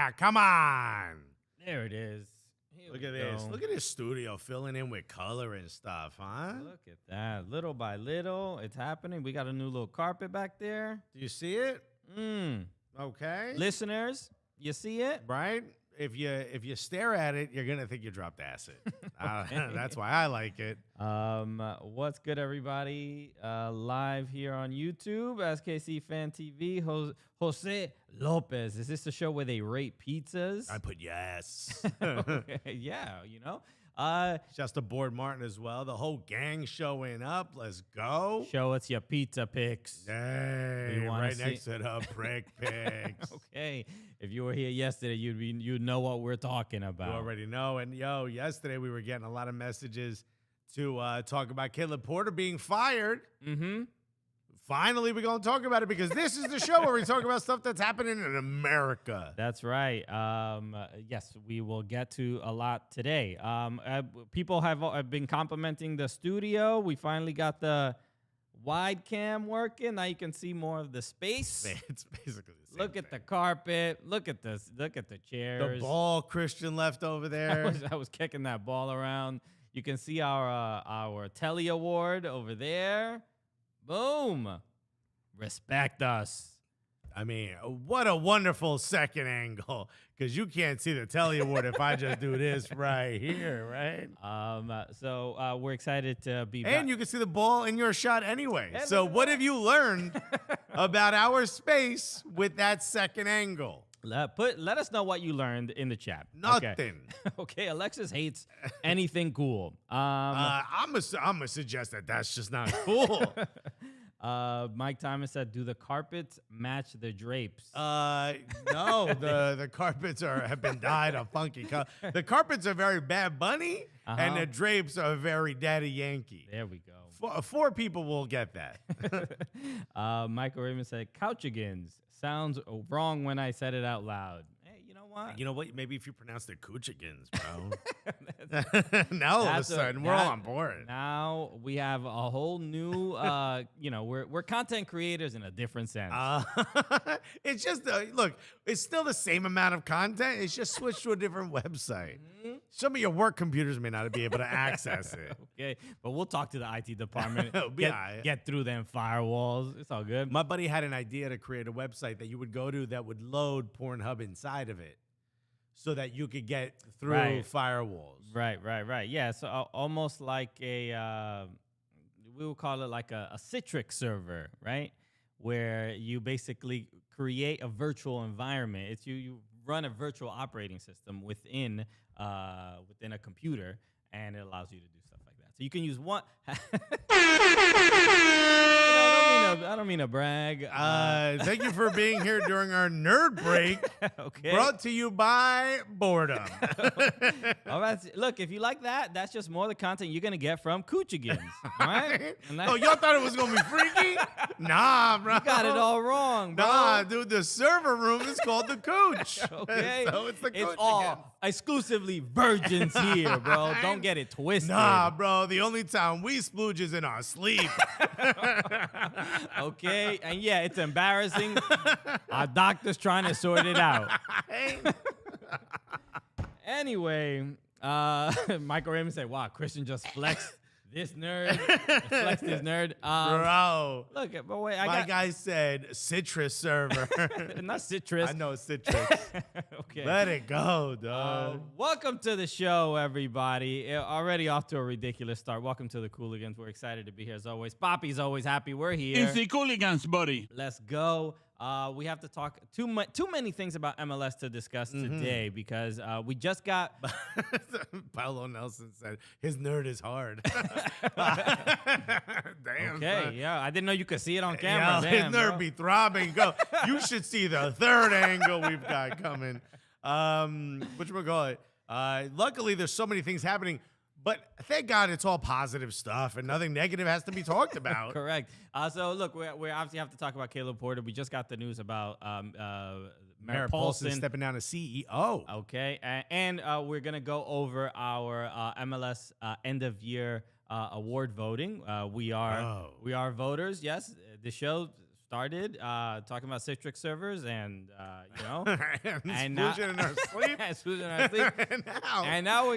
Yeah, come on. There it is. Look at this. Look at this studio filling in with color and stuff, huh? Look at that. Little by little, it's happening. We got a new little carpet back there. Do you see it? Okay. Listeners, you see it? Right? If you stare at it, you're gonna think you dropped acid. That's why I like it. What's good, everybody? Live here on YouTube, SKC Fan TV. Jose Lopez. Is this the show where they rate pizzas? I put yes. Okay, yeah, you know. Just aboard Martin as well. The whole gang showing up. Let's go. Show us your pizza pics. Hey, right next to the prick pics. Okay. If you were here yesterday, you'd know what we're talking about. You already know. And yesterday we were getting a lot of messages to talk about Caleb Porter being fired. Finally, we're going to talk about it because this is the show where we talk about stuff that's happening in America. That's right. Yes, we will get to a lot today. People have been complimenting the studio. We finally got the wide cam working. Now you can see more of the space. It's basically the same Look at the carpet. Look at this. Look at the chairs. The ball Chritian left over there. I was kicking that ball around. You can see our Telly Award over there. Boom. Respect us. I mean, what a wonderful second angle, because you can't see the Telly Award if I just do this right here, right? So we're excited to be back. And you can see the ball in your shot anyway. So what have you learned about our space with that second angle? Let us know what you learned in the chat. Nothing. Okay, Alexis hates anything cool. I'm gonna suggest that that's just not cool. Mike Thomas said, "Do the carpets match the drapes?" No, the carpets have been dyed a funky color. The carpets are very Bad Bunny, and the drapes are very Daddy Yankee. There we go. Four people will get that. Michael Raymond said, "Couchigans sounds wrong when I said it out loud." Hey, you know what? You know what? Maybe if you pronounce it Cooligans, bro. Now all of a sudden we're all on board. Now we have a whole new. We're content creators in a different sense. It's just look. It's still the same amount of content. It's just switched to a different website. Some of your work computers may not be able to access it. Okay, but we'll talk to the IT department. Yeah. Get through them firewalls. It's all good. My buddy had an idea to create a website that you would go to that would load Pornhub inside of it, so that you could get through firewalls. Right. Yeah, so almost like we will call it like a Citrix server, right? Where you basically create a virtual environment. It's you run a virtual operating system within a computer, and it allows you to do stuff like that. So you can use one. I don't mean to brag. Thank you for being here during our nerd break. Okay. Brought to you by boredom. All right. Look, if you like that, that's just more of the content you're gonna get from Cooligans. Right? Oh, y'all thought it was gonna be freaky? Nah, bro. You got it all wrong, bro. Nah, dude. The server room is called the Cooch. Okay. So it's the Cooch. It's all exclusively virgins here, bro. Don't get it twisted. Nah, bro. The only time we splooge is in our sleep. Okay, and yeah, it's embarrassing. Our doctor's trying to sort it out. Anyway, Michael Raymond said, "Wow, Christian just flexed this nerd. Flexed this nerd." Bro, look, but wait, my guy said citrus server. Not citrus. I know citrus. Okay, let it go, dog. Welcome to the show, everybody. Already off to a ridiculous start. Welcome to the Cooligans. We're excited to be here as always. Poppy's always happy we're here. It's the Cooligans, buddy. Let's go. We have to talk too many things about MLS to discuss today because we just got. Paolo Nelson said his nerd is hard. Damn. Okay, son. yeah, I didn't know you could see it on camera. Yo, Damn, his nerd bro. be throbbing. Go. You should see the third angle we've got coming. Whatchamacallit? Luckily, there's so many things happening. But thank God it's all positive stuff and nothing negative has to be talked about. Correct. So, look, we obviously have to talk about Caleb Porter. We just got the news about Merritt Paulson stepping down as CEO. Okay. And we're going to go over our MLS end-of-year award voting. We are voters, yes. The show started talking about Citrix servers and, and Spooge in our sleep. Spooge in our sleep. and now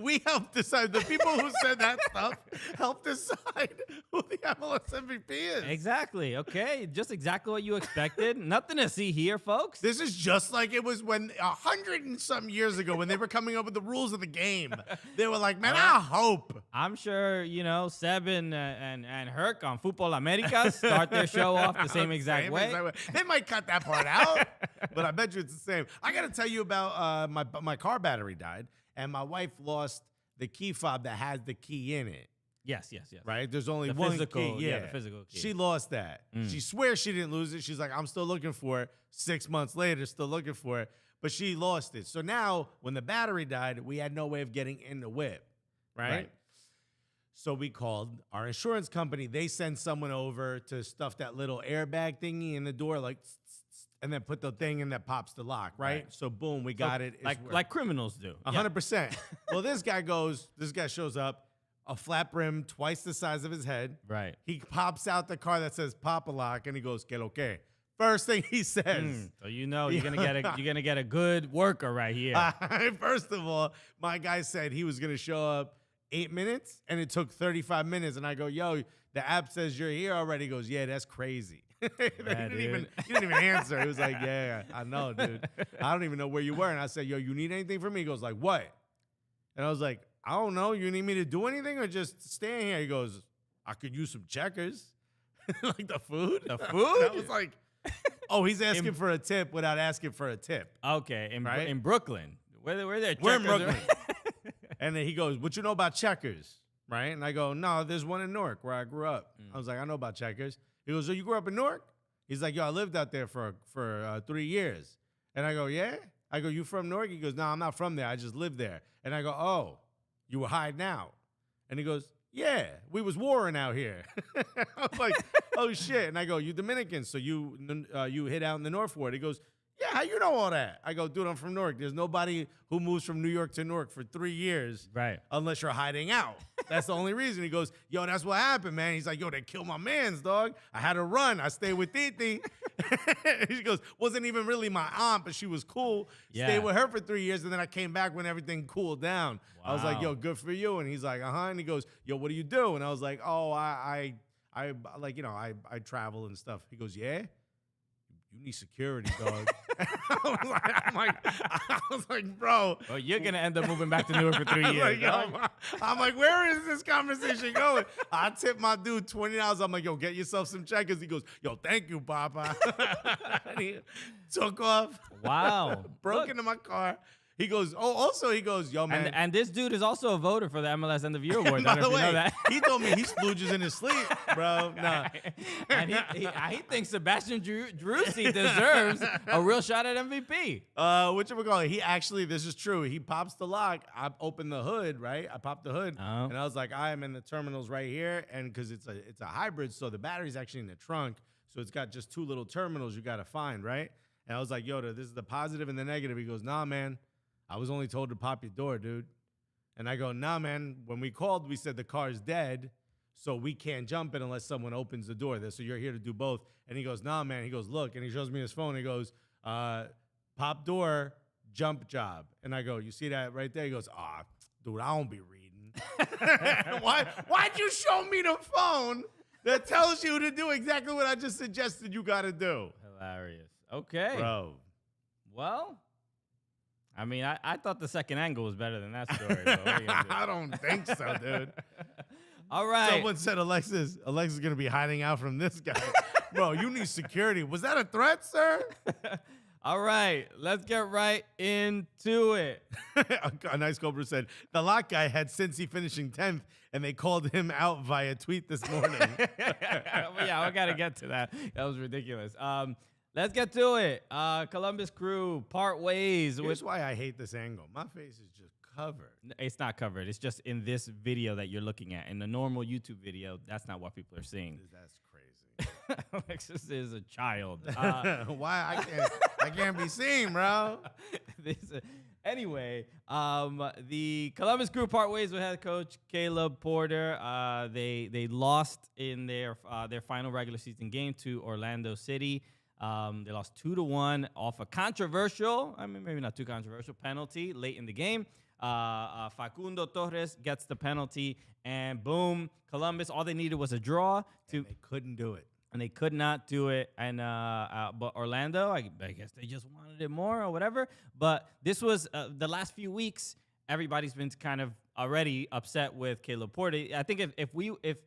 we helped decide. The people who said that stuff helped decide who the MLS MVP is. Exactly. Okay. Just exactly what you expected. Nothing to see here, folks. This is just like it was when 100 and some years ago when they were coming up with the rules of the game. They were like, man, I hope. I'm sure, Seb and Herc on Futbol America start their show off the same exact way. They might cut that part out, but I bet you it's the same. I got to tell you about my car battery died, and my wife lost the key fob that has the key in it. Yes. Right? There's only the one physical, key. Yeah, the physical key. She lost that. She swears she didn't lose it. She's like, I'm still looking for it. 6 months later, still looking for it. But she lost it. So now, when the battery died, we had no way of getting in the whip. Right? So we called our insurance company. They send someone over to stuff that little airbag thingy in the door, like, and then put the thing in that pops the lock, right? So boom, we got it. Like criminals do. 100%. Well, this guy shows up, a flat brim, twice the size of his head. Right. He pops out the car that says pop a lock, and he goes, "Que lo que?" First thing he says. So you're gonna get a good worker right here. First of all, my guy said he was gonna show up 8 minutes, and it took 35 minutes. And I go, yo, the app says you're here already. He goes, yeah, that's crazy. He didn't even answer. He was like, yeah, I know, dude. I don't even know where you were. And I said, yo, you need anything from me? He goes, like, what? And I was like, I don't know. You need me to do anything or just stay in here? He goes, I could use some checkers. Like the food? The food? I was like, oh, he's asking for a tip without asking for a tip. Okay, in Brooklyn. Where there checkers? We're in Brooklyn. And then he goes, what you know about checkers? Right? And I go, no, there's one in Newark where I grew up. I was like, I know about checkers. He goes, so you grew up in Newark? He's like, yo, I lived out there for 3 years. And I go, yeah? I go, you from Newark? He goes, no, I'm not from there. I just lived there. And I go, oh, you were hiding out. And he goes, yeah, we was warring out here. I was like, oh, shit. And I go, you Dominican, so you hid out in the North Ward. He goes, yeah, how you know all that? I go, dude, I'm from Newark. There's nobody who moves from New York to Newark for 3 years. Right. Unless you're hiding out. That's the only reason. He goes, yo, that's what happened, man. He's like, yo, they killed my mans, dog. I had to run. I stayed with Titi. He goes, wasn't even really my aunt, but she was cool. Yeah. Stayed with her for 3 years, and then I came back when everything cooled down. Wow. I was like, yo, good for you. And he's like, uh-huh. And he goes, yo, what do you do? And I was like, oh, I travel and stuff. He goes, yeah? You need security, dog. I was like, bro. Well, you're going to end up moving back to Newark for 3 years. I'm like, where is this conversation going? I tipped my dude $20. I'm like, yo, get yourself some checkers. He goes, yo, thank you, Papa. And he took off. Wow. Broke into my car. He goes, he goes, yo, man. And this dude is also a voter for the MLS End of Year Award. By the way, he told me he splooges in his sleep, bro. Nah. And he thinks Sebastian Driussi deserves a real shot at MVP. Whatchamacallit? He actually, this is true. He pops the lock. I open the hood, right? I popped the hood. Oh. And I was like, I am in the terminals right here. And because it's a hybrid, so the battery's actually in the trunk. So it's got just 2 little terminals you got to find, right? And I was like, Yoda, this is the positive and the negative. He goes, nah, man. I was only told to pop your door, dude. And I go, nah, man. When we called, we said the car's dead, so we can't jump it unless someone opens the door. So you're here to do both. And he goes, nah, man. He goes, look. And he shows me his phone. He goes, pop door, jump job. And I go, you see that right there? He goes, dude, I don't be reading. Why'd you show me the phone that tells you to do exactly what I just suggested you got to do? Hilarious. Okay. Bro. Well, I mean, I thought the second angle was better than that story. But what are you gonna do? I don't think so, dude. All right. Someone said Alexis is going to be hiding out from this guy. Bro, you need security. Was that a threat, sir? All right. Let's get right into it. A nice Cobra said, the lock guy had Cincy finishing 10th, and they called him out via tweet this morning. Yeah, I got to get to that. That was ridiculous. Let's get to it. Columbus Crew part ways. Here's why I hate this angle. My face is just covered. It's not covered. It's just in this video that you're looking at. In the normal YouTube video, that's not what people are seeing. That's crazy. Alexis is a child. Why? I can't be seen, bro. Anyway, the Columbus Crew part ways with head coach Caleb Porter. They lost in their final regular season game to Orlando City. They lost 2-1 off a controversial, maybe not too controversial, penalty late in the game. Facundo Torres gets the penalty, and boom, Columbus. All they needed was a draw And they couldn't do it. and they could not do it. And but Orlando, I guess they just wanted it more or whatever. But this was the last few weeks. Everybody's been kind of already upset with Caleb Porter. I think if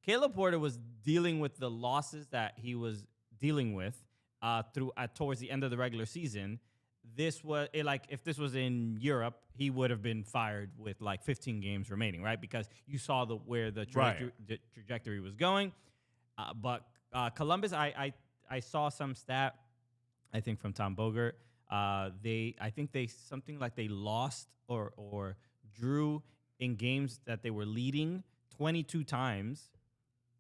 Caleb Porter was dealing with the losses that he was dealing with towards the end of the regular season, this was if this was in Europe, he would have been fired with like 15 games remaining, right? Because you saw where the trajectory was going. But Columbus, I saw some stat, I think from Tom Bogert. I think they something like they lost or drew in games that they were leading 22 times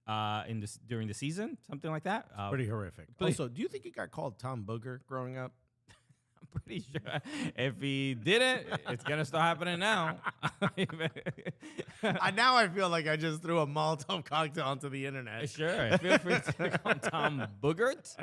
during the season, something like that. Pretty horrific. Also, do you think he got called Tom Booger growing up? I'm pretty sure if he didn't, it's gonna start happening now. Now I feel like I just threw a Molotov cocktail onto the internet. Sure, feel free to call him Tom Boogert.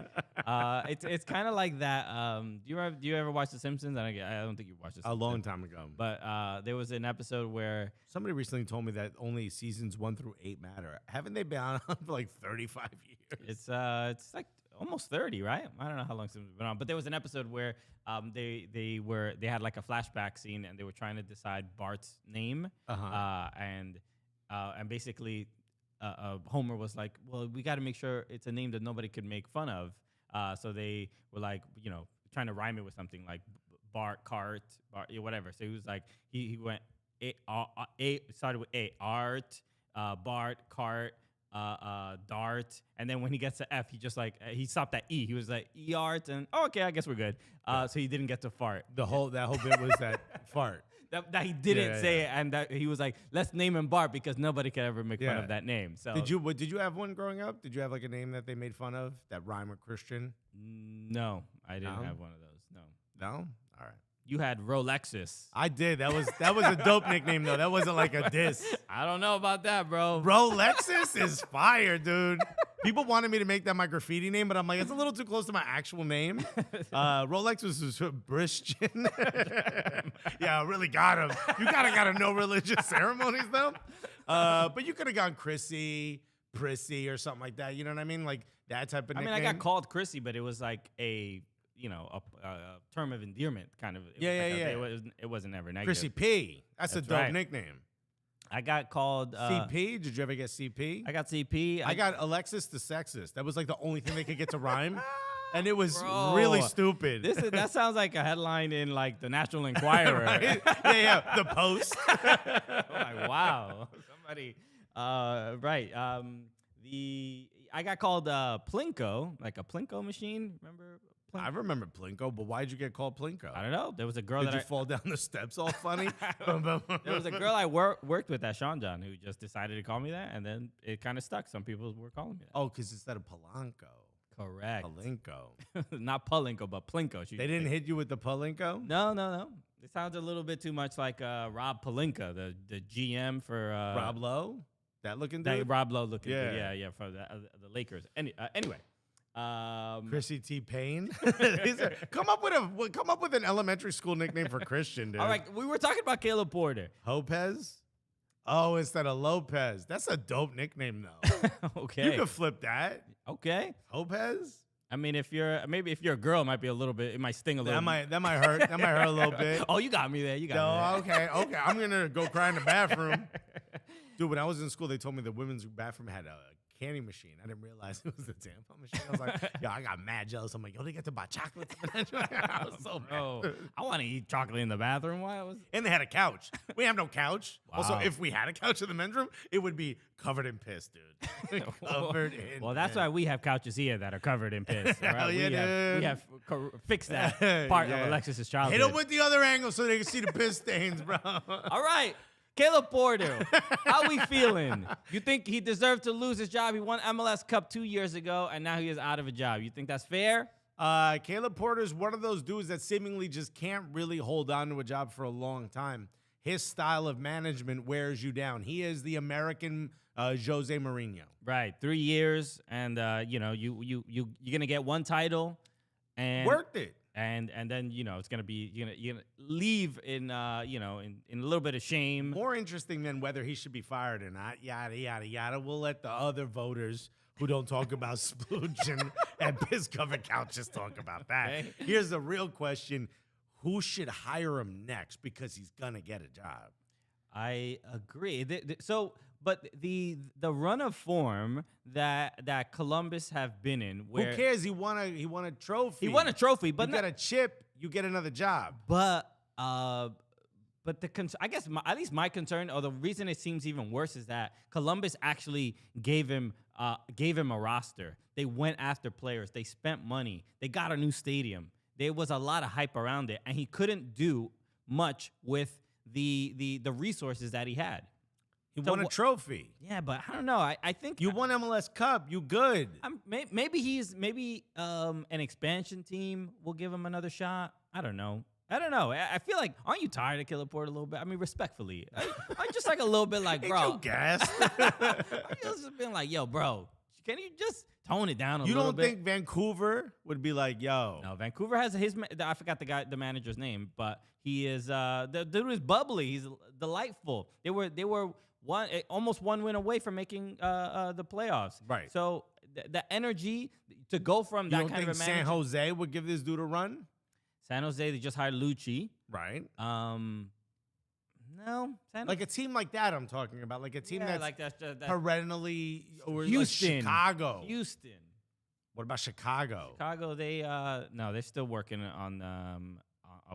It's kind of like that. Do you ever watch The Simpsons? I don't think you watched The Simpsons. A long time ago. But there was an episode where Somebody recently told me that only seasons 1 through 8 matter. Haven't they been on for like 35 years? it's like almost 30, right? I don't know how long Simpsons been on, but there was an episode where they had like a flashback scene and they were trying to decide Bart's name, and basically Homer was like, well, we got to make sure it's a name that nobody could make fun of. So they were like, trying to rhyme it with something like Bart, Cart, Bart, whatever. So he was like, he went started with Art, Bart, Cart, Dart, and then when he gets to F, he just he stopped at E. He was like E-Art, and okay, I guess we're good. So he didn't get to fart. That whole bit was that fart. That he didn't say it, and that he was like, let's name him Bart because nobody could ever make fun of that name. So did you have one growing up? Did you have like a name that they made fun of that rhymed with Christian? No, I didn't have one of those. No. All right. You had Rolexis. I did. That was a dope nickname though. That wasn't like a diss. I don't know about that, bro. Rolexis is fire, dude. People wanted me to make that my graffiti name, but I'm like, it's a little too close to my actual name. Rolex was Christian. Yeah, I really got him. You gotta know religious ceremonies though. But you could have gone Chrissy, Prissy, or something like that. You know what I mean? Like that type of nickname. I got called Chrissy, but it was like a term of endearment kind of. It wasn't ever negative. Chrissy P. That's a dope nickname. I got called CP. Did you ever get CP? I got CP. I got Alexis the Sexist. That was like the only thing they could get to rhyme. And it was really stupid. That sounds like a headline in like the National Enquirer. Right? Yeah, the Post. Like, wow. Somebody right. I got called Plinko, like a Plinko machine. Remember Plinko? I remember Plinko, but why'd you get called Plinko? I don't know. There was a girl Did you fall down the steps all funny? There was a girl I worked with at Sean John who just decided to call me that, and then it kind of stuck. Some people were calling me that. Oh, because instead of Polanco. Correct. Palinko. Not Palinko, but Plinko. They didn't hit you with the Palinko? No. It sounds a little bit too much like Rob Palinka, the GM for Rob Lowe? That looking dude? Rob Lowe looking dude. Yeah, for the Lakers. Anyway. Chrissy T. Payne. Come up with an elementary school nickname for Christian, dude. All right, we were talking about Caleb Porter. Hopez? Oh, instead of Lopez. That's a dope nickname though. Okay. You could flip that. Okay. Hopez? I mean, if you're a girl, it might be a little bit. It might sting a little. That might hurt. That might hurt a little bit. Oh, you got me there. Okay. I'm gonna go cry in the bathroom. Dude, when I was in school, they told me the women's bathroom had a candy machine. I didn't realize it was the tampon machine. I was like, yo, I got mad jealous. I'm like, yo, they get to buy chocolates. I was so mad. I want to eat chocolate in the bathroom. And they had a couch. We have no couch. Wow. Also, if we had a couch in the men's room, it would be covered in piss, dude. Covered in Well, that's piss. why we have couches here that are covered in piss. Right? Hell yeah, we have fixed that part of Alexis' childhood. Hit them with the other angle so they can see the piss stains, bro. All right. Caleb Porter, how we feeling? You think he deserved to lose his job? He won MLS Cup 2 years ago, and now he is out of a job. You think that's fair? Caleb Porter's one of those dudes that seemingly just can't really hold on to a job for a long time. His style of management wears you down. He is the American Jose Mourinho. Right, 3 years, and you're gonna get one title, and Worked it. and then it's gonna be you're gonna leave in in a little bit of shame. More interesting than whether he should be fired or not. Yada yada yada. We'll let the other voters who don't talk about splooge and piss covered couches talk about that. Okay. Here's the real question: who should hire him next? Because he's gonna get a job. I agree. But the run of form that Columbus have been in, where Who cares? He won a trophy. he won a trophy, but you get a chip, you get another job. But I guess at least my concern, or the reason it seems even worse, is that Columbus actually gave him a roster. They went after players. They spent money. They got a new stadium. There was a lot of hype around it, and he couldn't do much with the resources that he had. He won a trophy. Yeah, but I don't know. I think You won MLS Cup. You good. Maybe an expansion team will give him another shot. I don't know. I feel like, aren't you tired of Caleb Porter a little bit? I mean, respectfully, I'm just like a little bit like, bro. Ain't you gassed? I'm just being like, yo, bro, can you just tone it down a You little don't bit? think Vancouver would be like, yo? No, Vancouver has I forgot the manager's name, but he is the dude is bubbly. He's delightful. They were almost one win away from making the playoffs. Right. So the energy to go from You that don't kind think of a manager. San Jose would give this dude a run? San Jose, they just hired Lucci. Right. No, Like a team like that I'm talking about. Like a team that's like that's just perennially, or Houston, like Chicago. Houston. What about Chicago? Chicago, they're still working on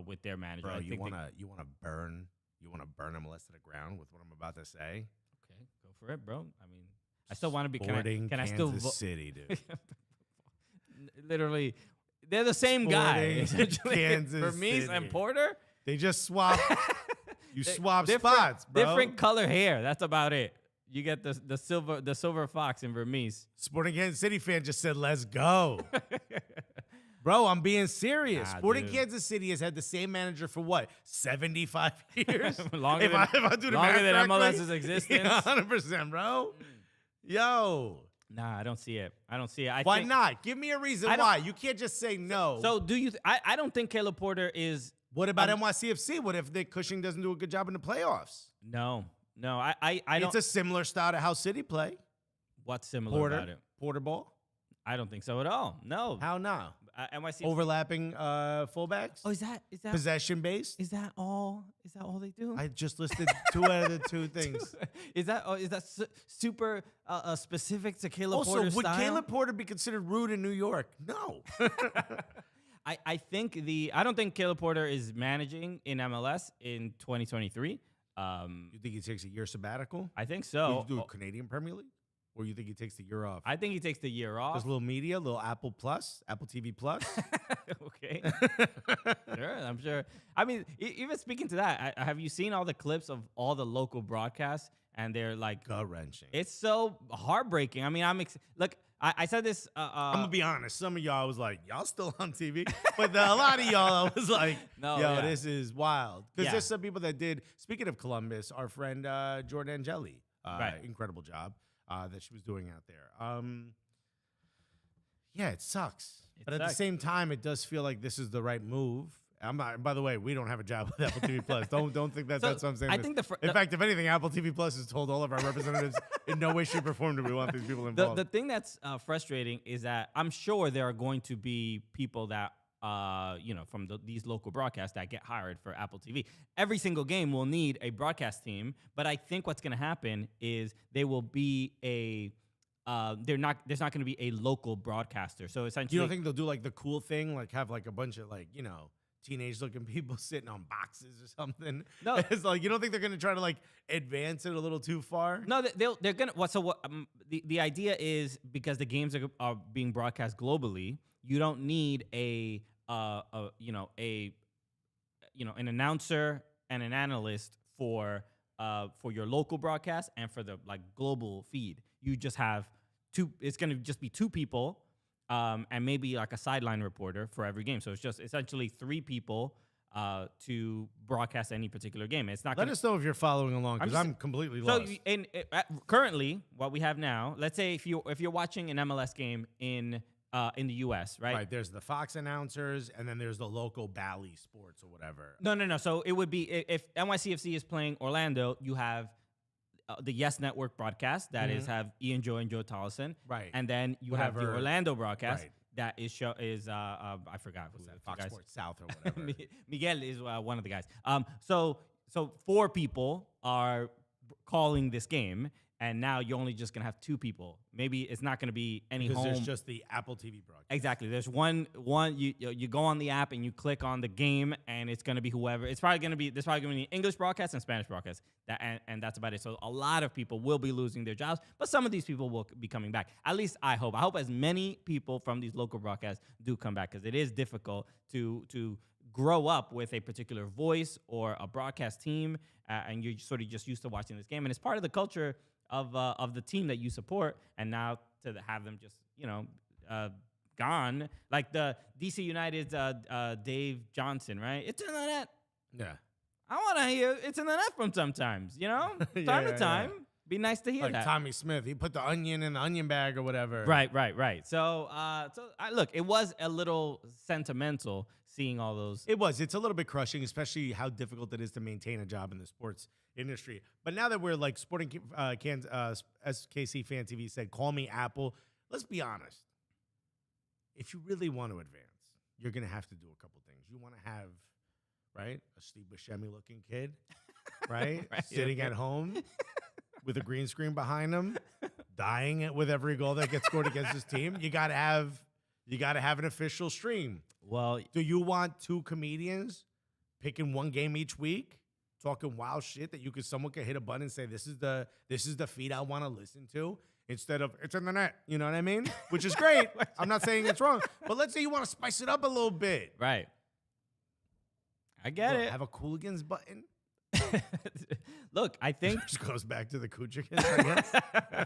with their manager. Bro, I you think wanna burn MLS to the ground with what I'm about to say? Okay, go for it, bro. I mean, I still want to be. Sporting Can I still vote? Kansas City, dude. Literally, they're the same guy. Sporting Essentially, Kansas Vermees City. and Porter. They just swap. You swap Different- spots, bro. Different color hair. That's about it. You get the silver fox in Vermees. Sporting Kansas City fan just said, "Let's go." Bro, I'm being serious. Nah, Sporting dude. Kansas City has had the same manager for what, 75 years? Longer if than- I do the longer math than correctly. MLS's existence. Yeah, 100%, bro. Yo. Nah, I don't see it. Why think, not? Give me a reason I don't- why. You can't just say no. So do you? I don't think Caleb Porter is. What about NYCFC? What if Nick Cushing doesn't do a good job in the playoffs? No. I don't. It's a similar style to how City play. What's similar about it? Porter ball. I don't think so at all. No. How now? NYC. Overlapping fullbacks. Oh, is that Possession based. is that all? Is that all they do? I just listed 2 out of the 2 things. Is that super specific to Caleb Also, Porter's would style? Caleb Porter be considered rude in New York? No. I think I don't think Caleb Porter is managing in MLS in 2023. You think he takes a year sabbatical? I think Would so. you do a Canadian Premier League? Or you think he takes the year off? I think he takes the year off. Just a little media, a little Apple Plus, Apple TV Plus. Okay. Sure, I'm sure. I mean, even speaking to that, have you seen all the clips of all the local broadcasts? And they're like, Gut-wrenching. it's so heartbreaking. I mean, look, I said this. I'm going to be honest. Some of y'all was like, y'all still on TV? But a lot of y'all was like, No, yo, yeah. this is wild. Because Yeah. there's some people that did, speaking of Columbus, our friend Jordan Angeli, Right. incredible job that she was doing out there. Yeah, it sucks. But at the sucks. same time, it does feel like this is the right move. I'm not. By the way, we don't have a job with Apple TV Plus. Don't think that So, that's what I'm saying. I this. think In fact, if anything, Apple TV Plus has told all of our representatives in no way, shape, or form do we want these people involved. the thing that's frustrating is that I'm sure there are going to be people that from these local broadcasts that get hired for Apple TV. Every single game will need a broadcast team, but I think what's going to happen is they will be there's not going to be a local broadcaster. So essentially, You don't think they'll do like the cool thing, like have like a bunch of like, teenage-looking people sitting on boxes or something? No. It's like, you don't think they're going to try to like advance it a little too far? No, they're gonna. The idea is because the games are being broadcast globally, you don't need an announcer and an analyst for your local broadcast and for the like global feed. You just have two. It's gonna just be 2 people and maybe like a sideline reporter for every game. So it's just essentially 3 people to broadcast any particular game. It's not. Let us know if you're following along, because I'm completely lost. So currently, what we have now, let's say if you're watching an MLS game in the U.S., right? Right. There's the Fox announcers, and then there's the local Bally Sports or whatever. No. So it would be if NYCFC is playing Orlando, you have the Yes Network broadcast that is have Ian Joe and Joe Tollison, Right. And then you have the Orlando broadcast that is I forgot who's that. Fox Sports South or whatever. Miguel is one of the guys. So 4 people are calling this game. And now you're only just going to have 2 people. Maybe it's not going to be any because home. There's just the Apple TV broadcast. Exactly. There's one you go on the app and you click on the game, and it's going to be whoever. There's probably going to be English broadcast and Spanish broadcast. And that's about it. So a lot of people will be losing their jobs, but some of these people will be coming back. At least I hope. I hope as many people from these local broadcasts do come back, because it is difficult to grow up with a particular voice or a broadcast team, and you're sort of just used to watching this game, and it's part of the culture of the team that you support, and now to have them just gone, like the DC United's Dave Johnson, right? It's in the net. Yeah, I want to hear it's in the net from sometimes, time to time. Be nice to hear like that. Tommy Smith, he put the onion in the onion bag or whatever. Right. So look, it was a little sentimental seeing all those. It was. It's a little bit crushing, especially how difficult it is to maintain a job in the sports industry. But now that we're like Sporting SKC Fan TV said, call me Apple. Let's be honest. If you really want to advance, you're going to have to do a couple things. You want to have, right, a Steve Buscemi looking kid, right, sitting at home with a green screen behind him, dying with every goal that gets scored against his team. You got to have an official stream. Well, do you want 2 comedians picking one game each week, talking wild shit that someone could hit a button and say, this is the feed I want to listen to, instead of it's in the net, you know what I mean? Which is great. I'm not saying it's wrong, but let's say you want to spice it up a little bit. Right. I get it. Have a Cooligans button. Look, I think this goes back to the Coochigans, I guess.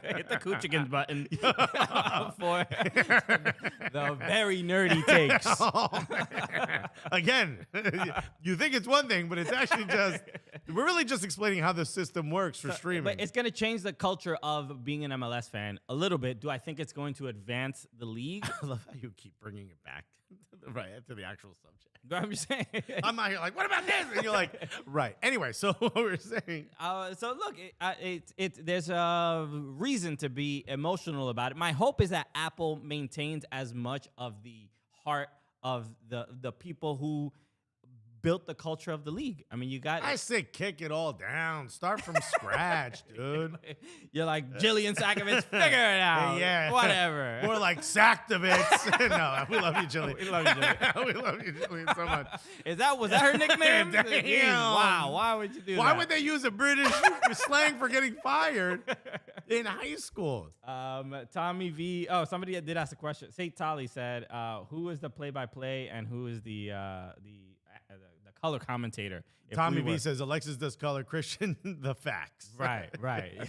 Hit the Coochigans button for the very nerdy takes. Oh, again, you think it's one thing, but it's actually we're really just explaining how the system works for streaming. But it's going to change the culture of being an MLS fan a little bit. Do I think it's going to advance the league? I love how you keep bringing it back to the actual subject. I'm just saying. I'm out here like, what about this? And you're like, right. Anyway, so what we're saying. So look, there's a reason to be emotional about it. My hope is that Apple maintains as much of the heart of the people who built the culture of the league. I mean, I say kick it all down. Start from scratch, dude. You're like, Jillian Sakovic, figure it out. Yeah. Whatever. More like Saktovich. No, we love you, Jillian. We love you, Jillian. We love you, Jillian, so much. Was that her nickname? Damn. Jeez, wow. Why would you do that? Why would they use a British slang for getting fired in high school? Tommy V. Oh, somebody did ask a question. Say Tali said, who is the play-by-play and who is the color commentator? Tommy V says Alexis does color, Christian the facts. Right.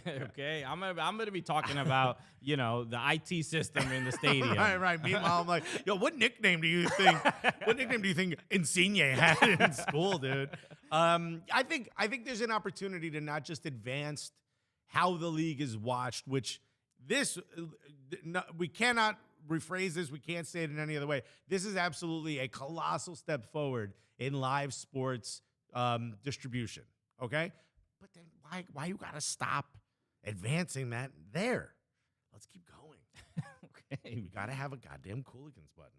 Okay, I'm gonna be talking about the IT system in the stadium. Right. Meanwhile, I'm like, yo, what nickname do you think Insigne had in school, dude? I think there's an opportunity to not just advance how the league is watched, which we cannot rephrase this. We can't say it in any other way. This is absolutely a colossal step forward in live sports distribution. Okay, but then why you gotta stop advancing that there? Let's keep going. Okay, we gotta have a goddamn Cooligans button.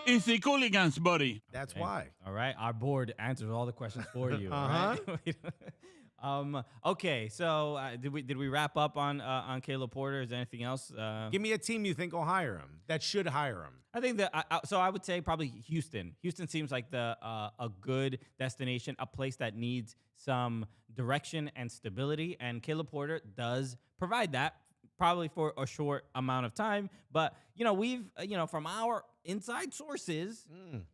It's the Cooligans, buddy. That's okay. why. All right, our board answers all the questions for you. Uh-huh. Right? Okay, so did we wrap up on Caleb Porter? Is there anything else? Give me a team you think will hire him, that should hire him. I think that I would say probably Houston. Houston seems like a good destination, a place that needs some direction and stability, and Caleb Porter does provide that, probably for a short amount of time. But we've from our inside sources,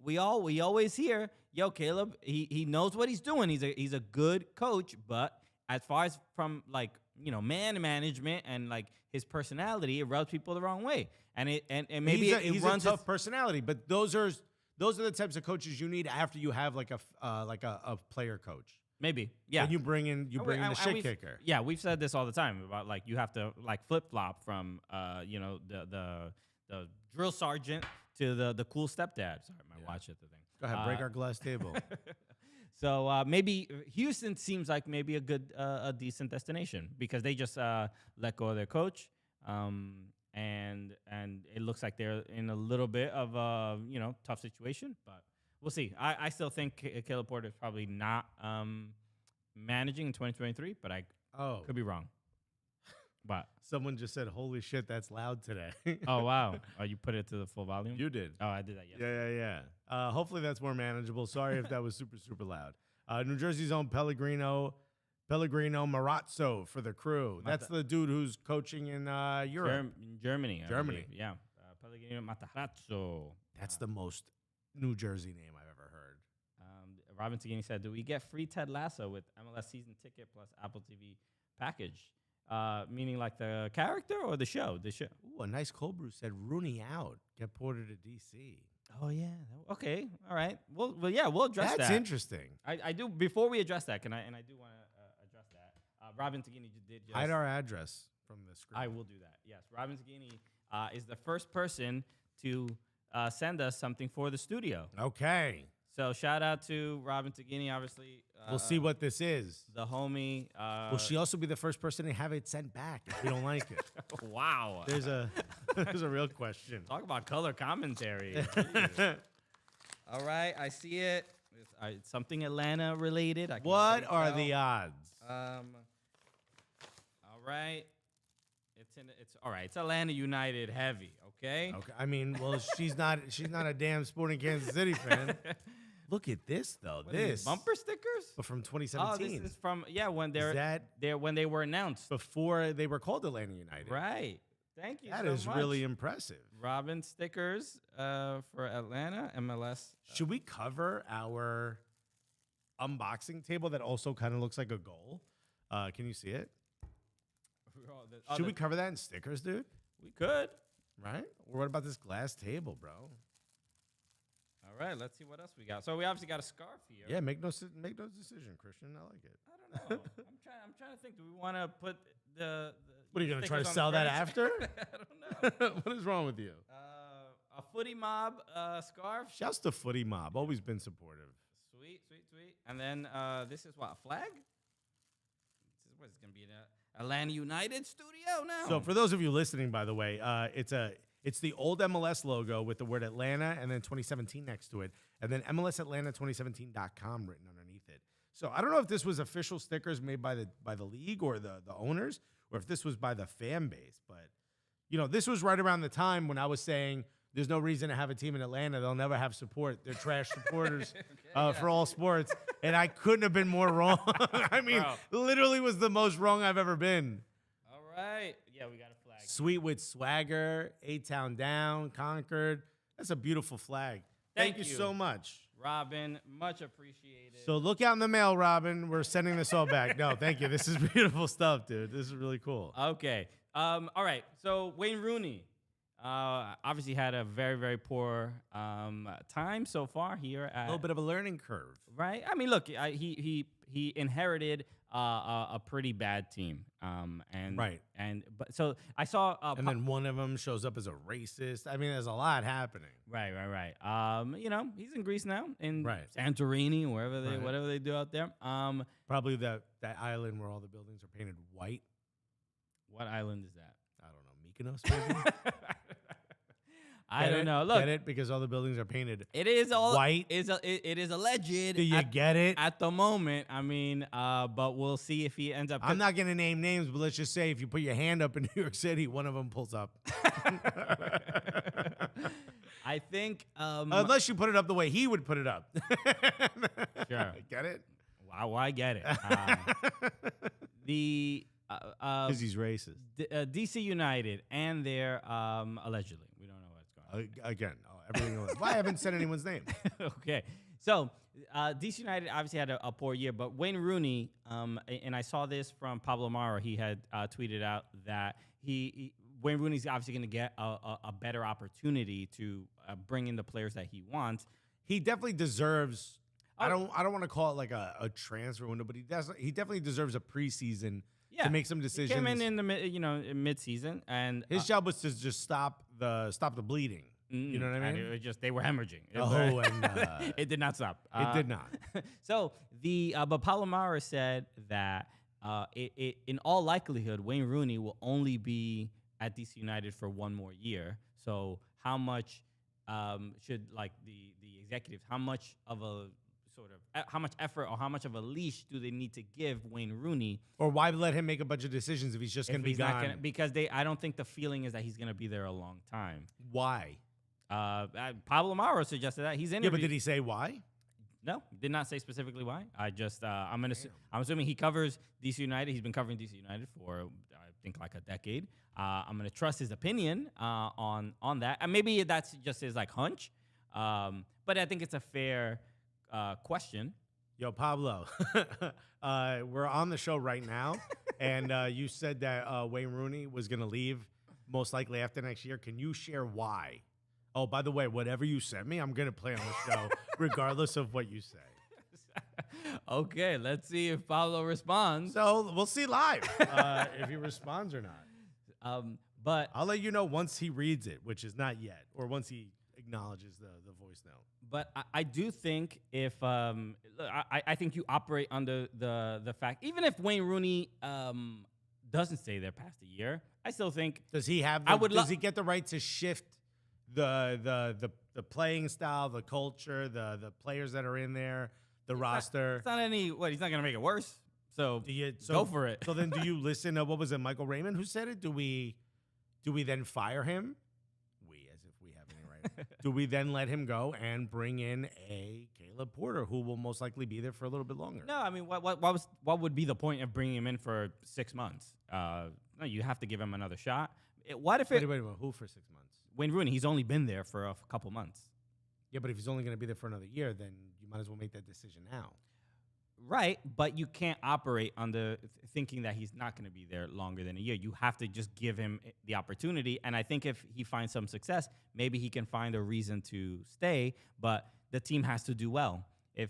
we always hear, yo, Caleb, he knows what he's doing. He's a good coach, but as far as from like man management and like his personality, it rubs people the wrong way, and maybe he's it runs a tough personality, but those are the types of coaches you need after you have like a player coach. Maybe, yeah. And you bring in the shit kicker. Yeah, we've said this all the time about like you have to like flip flop from the drill sergeant to the cool stepdad. Sorry, my watch at the thing. Go ahead, break our glass table. So maybe Houston seems like maybe a decent destination because they just let go of their coach, and it looks like they're in a little bit of a tough situation, but we'll see. I still think Caleb Porter is probably not managing in 2023, but I could be wrong. But someone just said, "Holy shit, that's loud today." Oh wow! Oh, you put it to the full volume? You did. Oh, I did that yesterday. Yeah. Hopefully that's more manageable. Sorry if that was super, super loud. New Jersey's own Pellegrino Marazzo for the Crew. That's the dude who's coaching in Europe. Germany. Germany. Yeah. Pellegrino Matarazzo. That's the most New Jersey name I've ever heard. Robin Tagani said, "Do we get free Ted Lasso with MLS season ticket plus Apple TV package?" Meaning like the character or the show? The show. Ooh, a nice cold brew said Rooney out. Get Porter to DC. Oh yeah. Okay. All right. Well, we'll address that. That's interesting. I do. Before we address that, I do want to address that. Robin Tagani did just hide our address from the screen. I will do that. Yes. Robin Tagani is the first person to send us something for the studio. Okay. So shout out to Robin Tagani, obviously. We'll see what this is. The homie. Will she also be the first person to have it sent back if we don't like it? Wow. There's a real question. Talk about color commentary. All right, I see it. It's something Atlanta related. What are the odds? All right. It's all right. It's Atlanta United heavy, okay? Okay. I mean, well, she's not a damn Sporting Kansas City fan. Look at this though. This bumper stickers? But from 2017. Oh, this is from when when they were announced. Before they were called Atlanta United. Right. Thank you. That so is much. really impressive. Robin stickers for Atlanta MLS. Should we cover our unboxing table that also kind of looks like a goal? Can you see it? Should we cover that in stickers, dude? We could. Right? Or what about this glass table, bro? All right, let's see what else we got. So we obviously got a scarf here. Yeah, make no decision, Christian. I like it. I don't know. I'm trying to think. Do we want to put the what are you gonna try to sell that after? I don't know. What is wrong with you? A Footy Mob scarf. Shouts to Footy Mob. Always been supportive. Sweet. And then this is what, a flag? This is what's gonna be in Atlanta United studio now. So for those of you listening, by the way, it's the old MLS logo with the word Atlanta and then 2017 next to it, and then MLSAtlanta2017.com written underneath it. So I don't know if this was official stickers made by the league or the owners, or if this was by the fan base. But this was right around the time when I was saying there's no reason to have a team in Atlanta. They'll never have support. They're trash supporters for all sports. And I couldn't have been more wrong. I mean, literally was the most wrong I've ever been. All right. Yeah, we got a flag. Sweet with swagger, A-Town down, Concord. That's a beautiful flag. Thank you so much. Robin, much appreciated. So look out in the mail, Robin. We're sending this all back. No, thank you. This is beautiful stuff, dude. This is really cool. Okay. All right. So Wayne Rooney obviously had a very, very poor time so far here. A little bit of a learning curve. Right? I mean, look, he inherited a pretty bad team. But so I saw and then one of them shows up as a racist. I mean, there's a lot happening. Right. He's in Greece now, in Right. Santorini, whatever they do out there. Probably that island where all the buildings are painted white. What island is that? I don't know, Mykonos maybe. I don't know. Look, get it? Because all the buildings are painted. It is all white. It is alleged. Do you get it? At the moment, I mean, but we'll see if he ends up. I'm not gonna name names, but let's just say if you put your hand up in New York City, one of them pulls up. I think unless you put it up the way he would put it up. Sure. Get it? Wow, I get it. Because he's racist. DC United and their allegedly, we don't know what's going on. Again, everything. Why I haven't said anyone's name? Okay, So DC United obviously had a poor year, but Wayne Rooney, and I saw this from Pablo Maro. He had tweeted out that Wayne Rooney's obviously going to get a better opportunity to bring in the players that he wants. He definitely deserves. I don't want to call it like a transfer window, but he definitely deserves a preseason to make some decisions. He came in the mid-season, and his job was to just stop the bleeding. You know what I mean? And it was just they were hemorrhaging. It did not stop. It did not. So but Palomar said that in all likelihood, Wayne Rooney will only be at DC United for one more year. So how much should like the executives? How much of a how much effort or how much of a leash do they need to give Wayne Rooney? Or why let him make a bunch of decisions if he's just going to be gone? Because I don't think the feeling is that he's going to be there a long time. Why? Pablo Maro suggested that he's interviewed. Yeah, but did he say why? No, did not say specifically why. I'm assuming he covers DC United. He's been covering DC United for I think like a decade. I'm gonna trust his opinion on that, and maybe that's just his like hunch. But I think it's a fair question. Yo, Pablo, we're on the show right now, and you said that Wayne Rooney was gonna leave most likely after next year. Can you share why? Oh, by the way, whatever you sent me, I'm going to play on the show, regardless of what you say. Okay, let's see if Pablo responds. So we'll see live if he responds or not. But I'll let you know once he reads it, which is not yet, or once he acknowledges the voice note. But I do think if I think you operate under the fact, even if Wayne Rooney doesn't stay there past a year, I still think does he have? Does he get the right to shift the playing style, the culture, the players that are in there, the roster? It's not he's not going to make it worse. So, go for it. So then do you listen to, what was it, Michael Raymond who said it? Do we then fire him? As if we have any right. Do we then let him go and bring in a Caleb Porter who will most likely be there for a little bit longer? No, I mean, what would be the point of bringing him in for 6 months? No, you have to give him another shot. Wait, who for 6 months? Wayne Rooney, he's only been there for a couple months. Yeah, but if he's only going to be there for another year, then you might as well make that decision now. Right, but you can't operate under thinking that he's not going to be there longer than a year. You have to just give him the opportunity, and I think if he finds some success, maybe he can find a reason to stay, but the team has to do well. If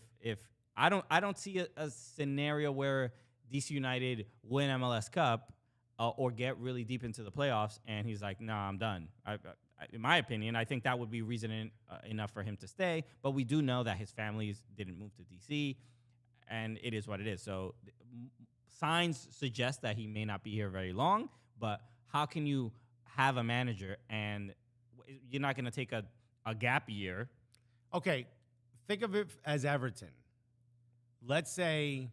I don't see a scenario where DC United win MLS Cup or get really deep into the playoffs, and he's like, "Nah, I'm done." In my opinion, I think that would be reason enough for him to stay. But we do know that his family didn't move to DC, and it is what it is. So signs suggest that he may not be here very long. But how can you have a manager and you're not going to take a gap year? Okay, think of it as Everton. Let's say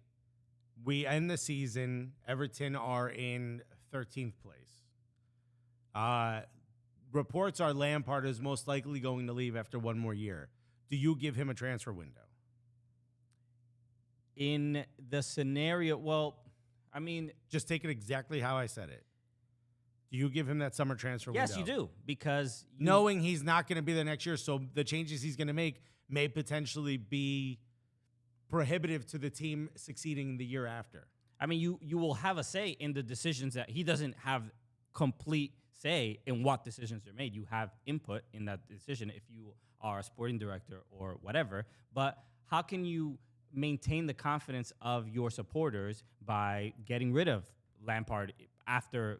we end the season. Everton are in 13th place. Reports are Lampard is most likely going to leave after one more year. Do you give him a transfer window? In the scenario, well, I mean... Just take it exactly how I said it. Do you give him that summer transfer window? Yes, you do, because... Knowing he's not going to be there next year, so the changes he's going to make may potentially be prohibitive to the team succeeding the year after. I mean, you will have a say in the decisions that he doesn't have complete say in what decisions are made. You have input in that decision if you are a sporting director or whatever. But how can you maintain the confidence of your supporters by getting rid of Lampard after,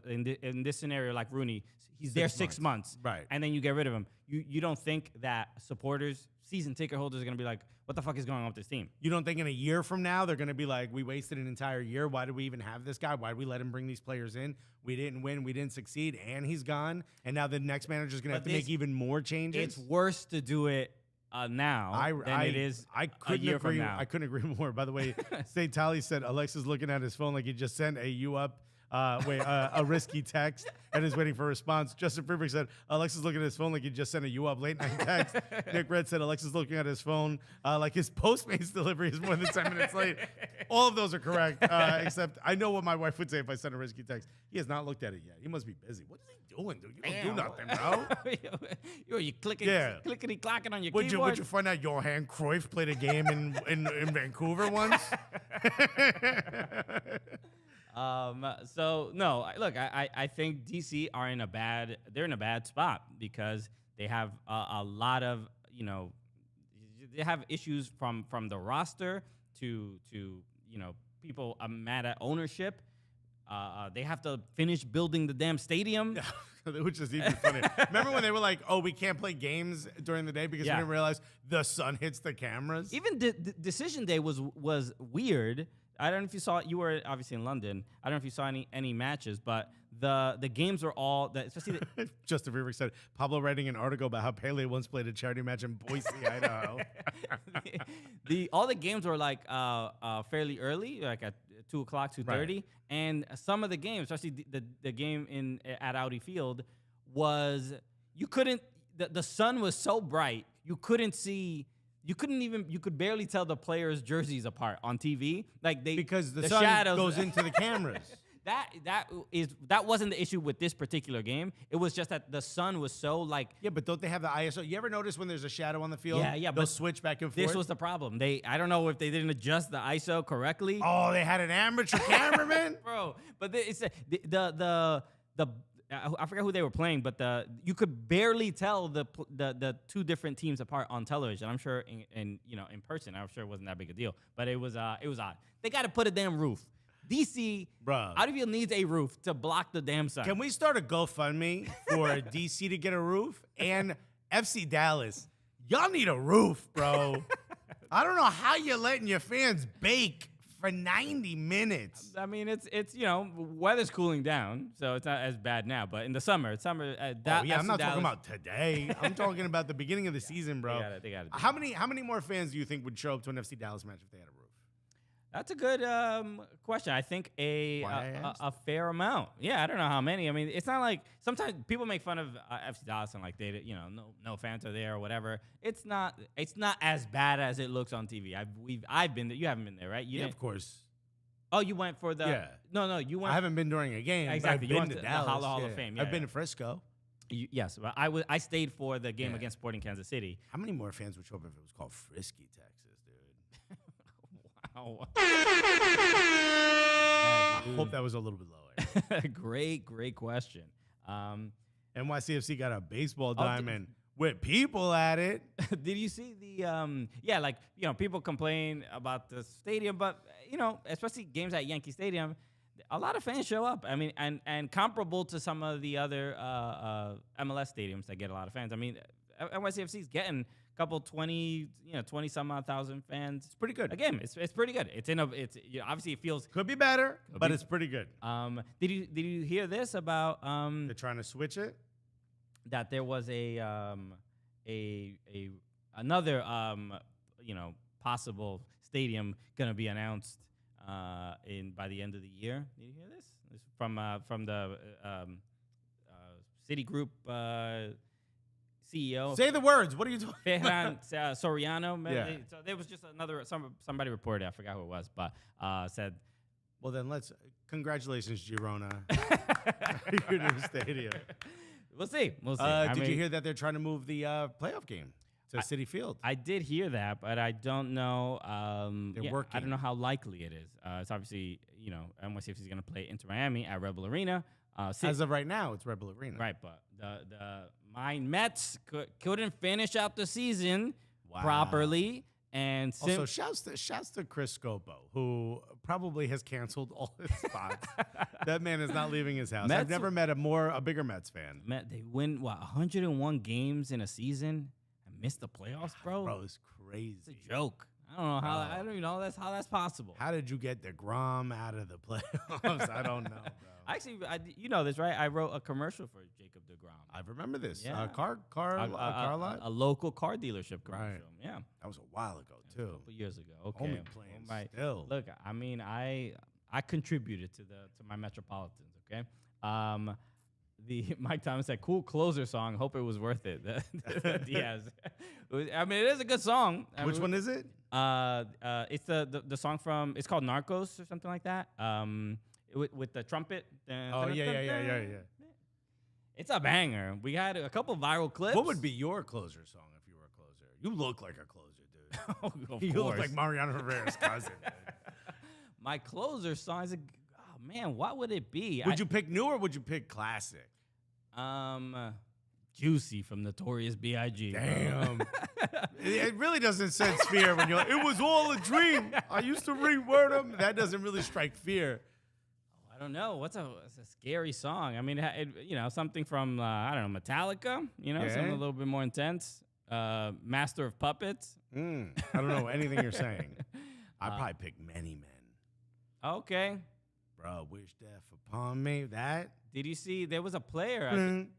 in this scenario like Rooney, he's there 6 months. Right. And then you get rid of him. You don't think that supporters, season ticket holders are going to be like, what the fuck is going on with this team? You don't think in a year from now they're going to be like, we wasted an entire year. Why did we even have this guy? Why did we let him bring these players in? We didn't win. We didn't succeed. And he's gone. And now the next manager is going to have to make even more changes. It's worse to do it now than it is a year from now. I couldn't agree more. By the way, St. Tally said Alexis looking at his phone like he just sent a "you up" a risky text and is waiting for a response. Justin Freeberg said, Alexis looking at his phone like he just sent a you up late night text. Nick Red said, Alexis looking at his phone like his Postmates delivery is more than 10 minutes late. All of those are correct, except I know what my wife would say if I sent a risky text. He has not looked at it yet. He must be busy. What is he doing, dude? You don't do nothing, bro. You clicking, clickety clacking on your Would keyboard. you find out Johan Cruyff played a game in Vancouver once? So no, look, I think DC are they're in a bad spot because they have a lot of, they have issues from the roster to people are mad at ownership. They have to finish building the damn stadium. Which is even funny. Remember when they were like, "Oh, we can't play games during the day because we didn't realize the sun hits the cameras." Even decision day was weird. I don't know if you saw it. You were obviously in London. I don't know if you saw any matches, but the games were all especially. Justin Freeberg said Pablo writing an article about how Pele once played a charity match in Boise, Idaho. All the games were like fairly early, like at 2:00, 2:30, and some of the games, especially the game at Audi Field, was you couldn't. The sun was so bright you couldn't see. You could barely tell the players' jerseys apart on TV. Like because the sun shadows goes into the cameras. That wasn't the issue with this particular game. It was just that the sun was so like. Yeah, but don't they have the ISO? You ever notice when there's a shadow on the field? Yeah, they'll but switch back and forth. This was the problem. I don't know if they didn't adjust the ISO correctly. Oh, they had an amateur cameraman, bro. But it's I forgot who they were playing, but you could barely tell the two different teams apart on television. I'm sure in person, I'm sure it wasn't that big a deal, but it was odd. They got to put a damn roof. DC, bro, Audiefield needs a roof to block the damn sun. Can we start a GoFundMe for DC to get a roof and FC Dallas? Y'all need a roof, bro. I don't know how you're letting your fans bake for 90 minutes. I mean, it's weather's cooling down, so it's not as bad now. But in the summer, I'm not talking about today. I'm talking about the beginning of the season, bro. They got it. How many more fans do you think would show up to an FC Dallas match if they had a roof? That's a good question. I think a fair amount. Yeah, I don't know how many. I mean, it's not like sometimes people make fun of FC Dallas and like no fans are there or whatever. It's not as bad as it looks on TV. I've been there. You haven't been there, right? Yeah, of course. Oh, you went for the No, you went. I haven't been during a game. Exactly. I've You been went to Dallas. the Hall of Fame. Yeah, I've been to Frisco. Yes, but I stayed for the game against Sporting Kansas City. How many more fans would show up if it was called Frisky, Texas? Wow. I hope that was a little bit lower. Great question. NYCFC got a baseball diamond with people at it. Did you see the people complain about the stadium, but especially games at Yankee Stadium, a lot of fans show up. I mean, and comparable to some of the other MLS stadiums that get a lot of fans. I mean, NYCFC is getting couple 20 some odd thousand fans. It's pretty good. Again, it's pretty good. Obviously it feels could be better, but it's pretty good. Did you hear this about they're trying to switch it? That there was another possible stadium gonna be announced by the end of the year. Did you hear this? This is from the Citigroup CEO. Say the words. What are you talking Ferran Soriano. Yeah. So there was just somebody reported, I forgot who it was, but said. Well, then congratulations, Girona. Your new stadium. We'll see. Did you hear that they're trying to move the playoff game to Citi Field? I did hear that, but I don't know. They're working. I don't know how likely it is. It's obviously, NYCFC is going to play Inter Miami at Rebel Arena. As of right now, it's Rebel Arena. Right, but my Mets couldn't finish out the season properly. And also, shouts to Chris Scopo, who probably has canceled all his spots. That man is not leaving his house. I've never met a bigger Mets fan. They win 101 games in a season and miss the playoffs, bro. Bro, it's crazy. It's a joke. I don't know how. I don't even know how that's possible. How did you get DeGrom out of the playoffs? I don't know, bro. Actually, you know this, right? I wrote a commercial for Jacob DeGrom. I remember this. Yeah. Car lot? A local car dealership commercial. Right. Yeah. That was a while ago, too. A couple years ago. Okay. Only playing still. Look, I mean, I I contributed to my Metropolitans. Okay. The Mike Thomas said, "Cool closer song. Hope it was worth it." Diaz. I mean, it is a good song. Which one is it? It's the song from. It's called Narcos or something like that. With the trumpet. Oh yeah. It's a banger. We had a couple viral clips. What would be your closer song if you were a closer? You look like a closer, dude. Of You look course. like Mariano Rivera's cousin. Dude. My closer song is man, what would it be? Would you pick new or would you pick classic? Juicy from Notorious B.I.G. Damn. It really doesn't sense fear when you're like, it was all a dream. I used to reword them. That doesn't really strike fear. I don't know. It's a scary song. I mean, something from, I don't know, Metallica, something a little bit more intense. Master of Puppets. I don't know anything you're saying. I'd probably pick Many Men. Okay. Bro, wish death upon me. That. Did you see there was a player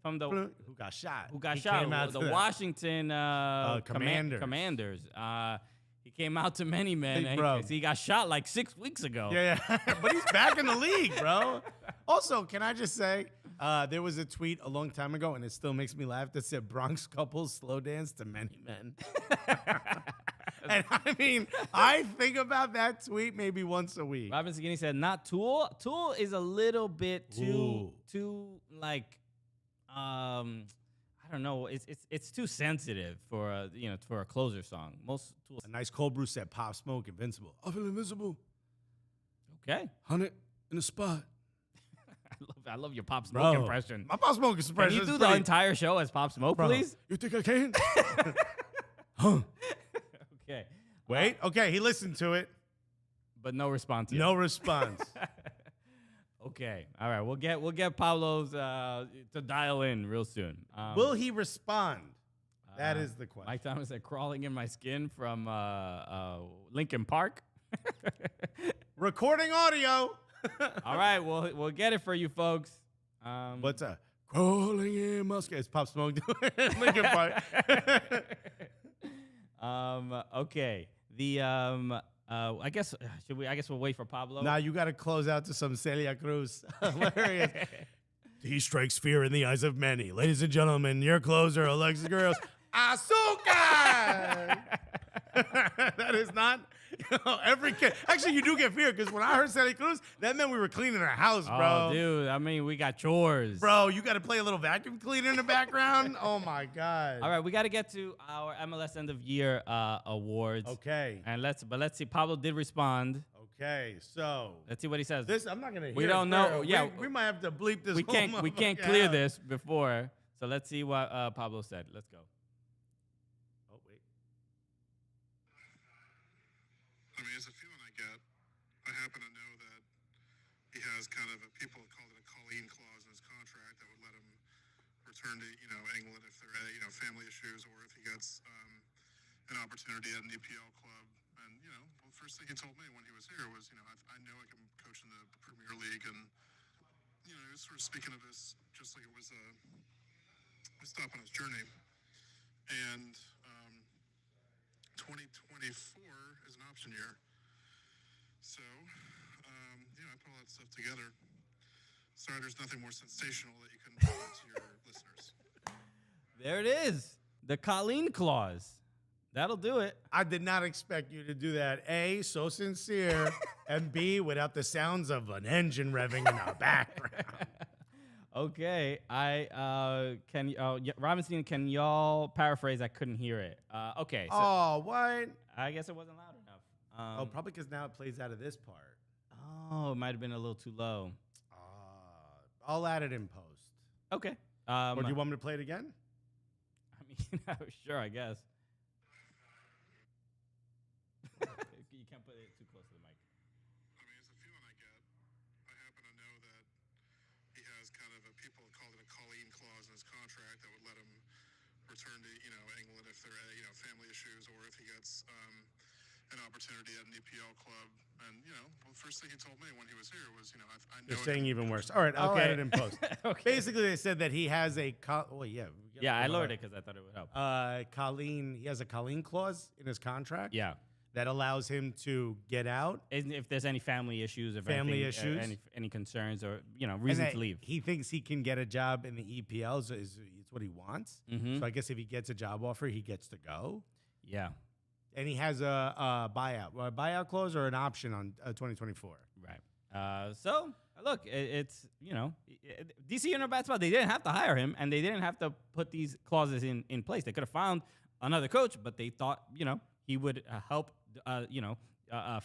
from the who got shot? He came out the Washington Commanders. He came out to Many Men. Hey, bro. He got shot like 6 weeks ago. Yeah. But he's back in the league, bro. Also, can I just say, there was a tweet a long time ago, and it still makes me laugh, that said Bronx couples slow dance to Many Men. And I mean, I think about that tweet maybe once a week. Robin Skinny said, not Tool. Tool is a little bit too like, I don't know. It's too sensitive for a closer song. Most Tool. A nice cold brew said Pop Smoke, Invincible. I feel invincible. Okay. 100 in the spot. I love your Pop Smoke impression. My Pop Smoke impression. Can you do the entire show as Pop Smoke, please? You think I can? Huh. Okay. Wait. Okay, he listened to it. But no response yet. No response. Okay. All right. We'll get Pablo's to dial in real soon. Will he respond? That is the question. Mike Thomas said, "Crawling in my skin" from Linkin Park. Recording audio. All right. We'll get it for you folks. What's a crawling in my skin? It's Pop Smoke doing Linkin Park. Okay. The I guess we'll wait for Pablo. Now you got to close out to some Celia Cruz. Hilarious. He strikes fear in the eyes of many. Ladies and gentlemen, your closer, Alexis Guerrero's Azúcar. That is not every kid. Actually, you do get fear because when I heard Celia Cruz, that meant we were cleaning our house, bro. Oh, dude. I mean, we got chores. Bro, you got to play a little vacuum cleaner in the background. Oh my God. All right, we got to get to our MLS end of year awards. Okay. And let's see. Pablo did respond. Okay, so Let's see what he says. this I'm not gonna. We hear don't it know. through. Yeah, we might have to bleep this. we can't whole motherfucker clear out. this before. So let's see what Pablo said. Let's go. Oh wait. I mean, it's a feeling I get. I happen to know that he has kind of people call it a Colleen clause in his contract that would let him return to England if there are family issues or if he gets an opportunity at an EPL club. And the first thing he told me when he was here was I know I can coach in the Premier League, and he was sort of speaking of this just like it was a stop on his journey. And 2024 is an option year. So, I put all that stuff together. Sorry, there's nothing more sensational that you can tell to your listeners. There it is. The Colleen clause. That'll do it. I did not expect you to do that. A, so sincere, and B, without the sounds of an engine revving in our background. Okay. Robinson, can y'all paraphrase? I couldn't hear it. Okay. So Oh, what? I guess it wasn't loud enough. Probably because now it plays out of this part. Oh, it might have been a little too low. I'll add it in post. Okay. Or do you want me to play it again? I mean, sure, I guess. You can't put it too close to the mic. I mean, it's a feeling I get. I happen to know that he has kind of people call it a Colleen clause in his contract that would let him return to England if there are family issues or if he gets an opportunity at an EPL club. And the first thing he told me when he was here was I know. You're saying even worse. All right, I'll add it in post. Okay. Basically, they said that he has a. Yeah, I lowered it because I thought it would help. Colleen, he has a Colleen clause in his contract. Yeah. that allows him to get out. If there's any family issues, any concerns, or reason to leave. He thinks he can get a job in the EPL. It's what he wants. Mm-hmm. So I guess if he gets a job offer, he gets to go. Yeah. And he has a buyout clause or an option on 2024. Right. So look, it's DC in a bad spot. They didn't have to hire him, and they didn't have to put these clauses in place. They could have found another coach, but they thought he would help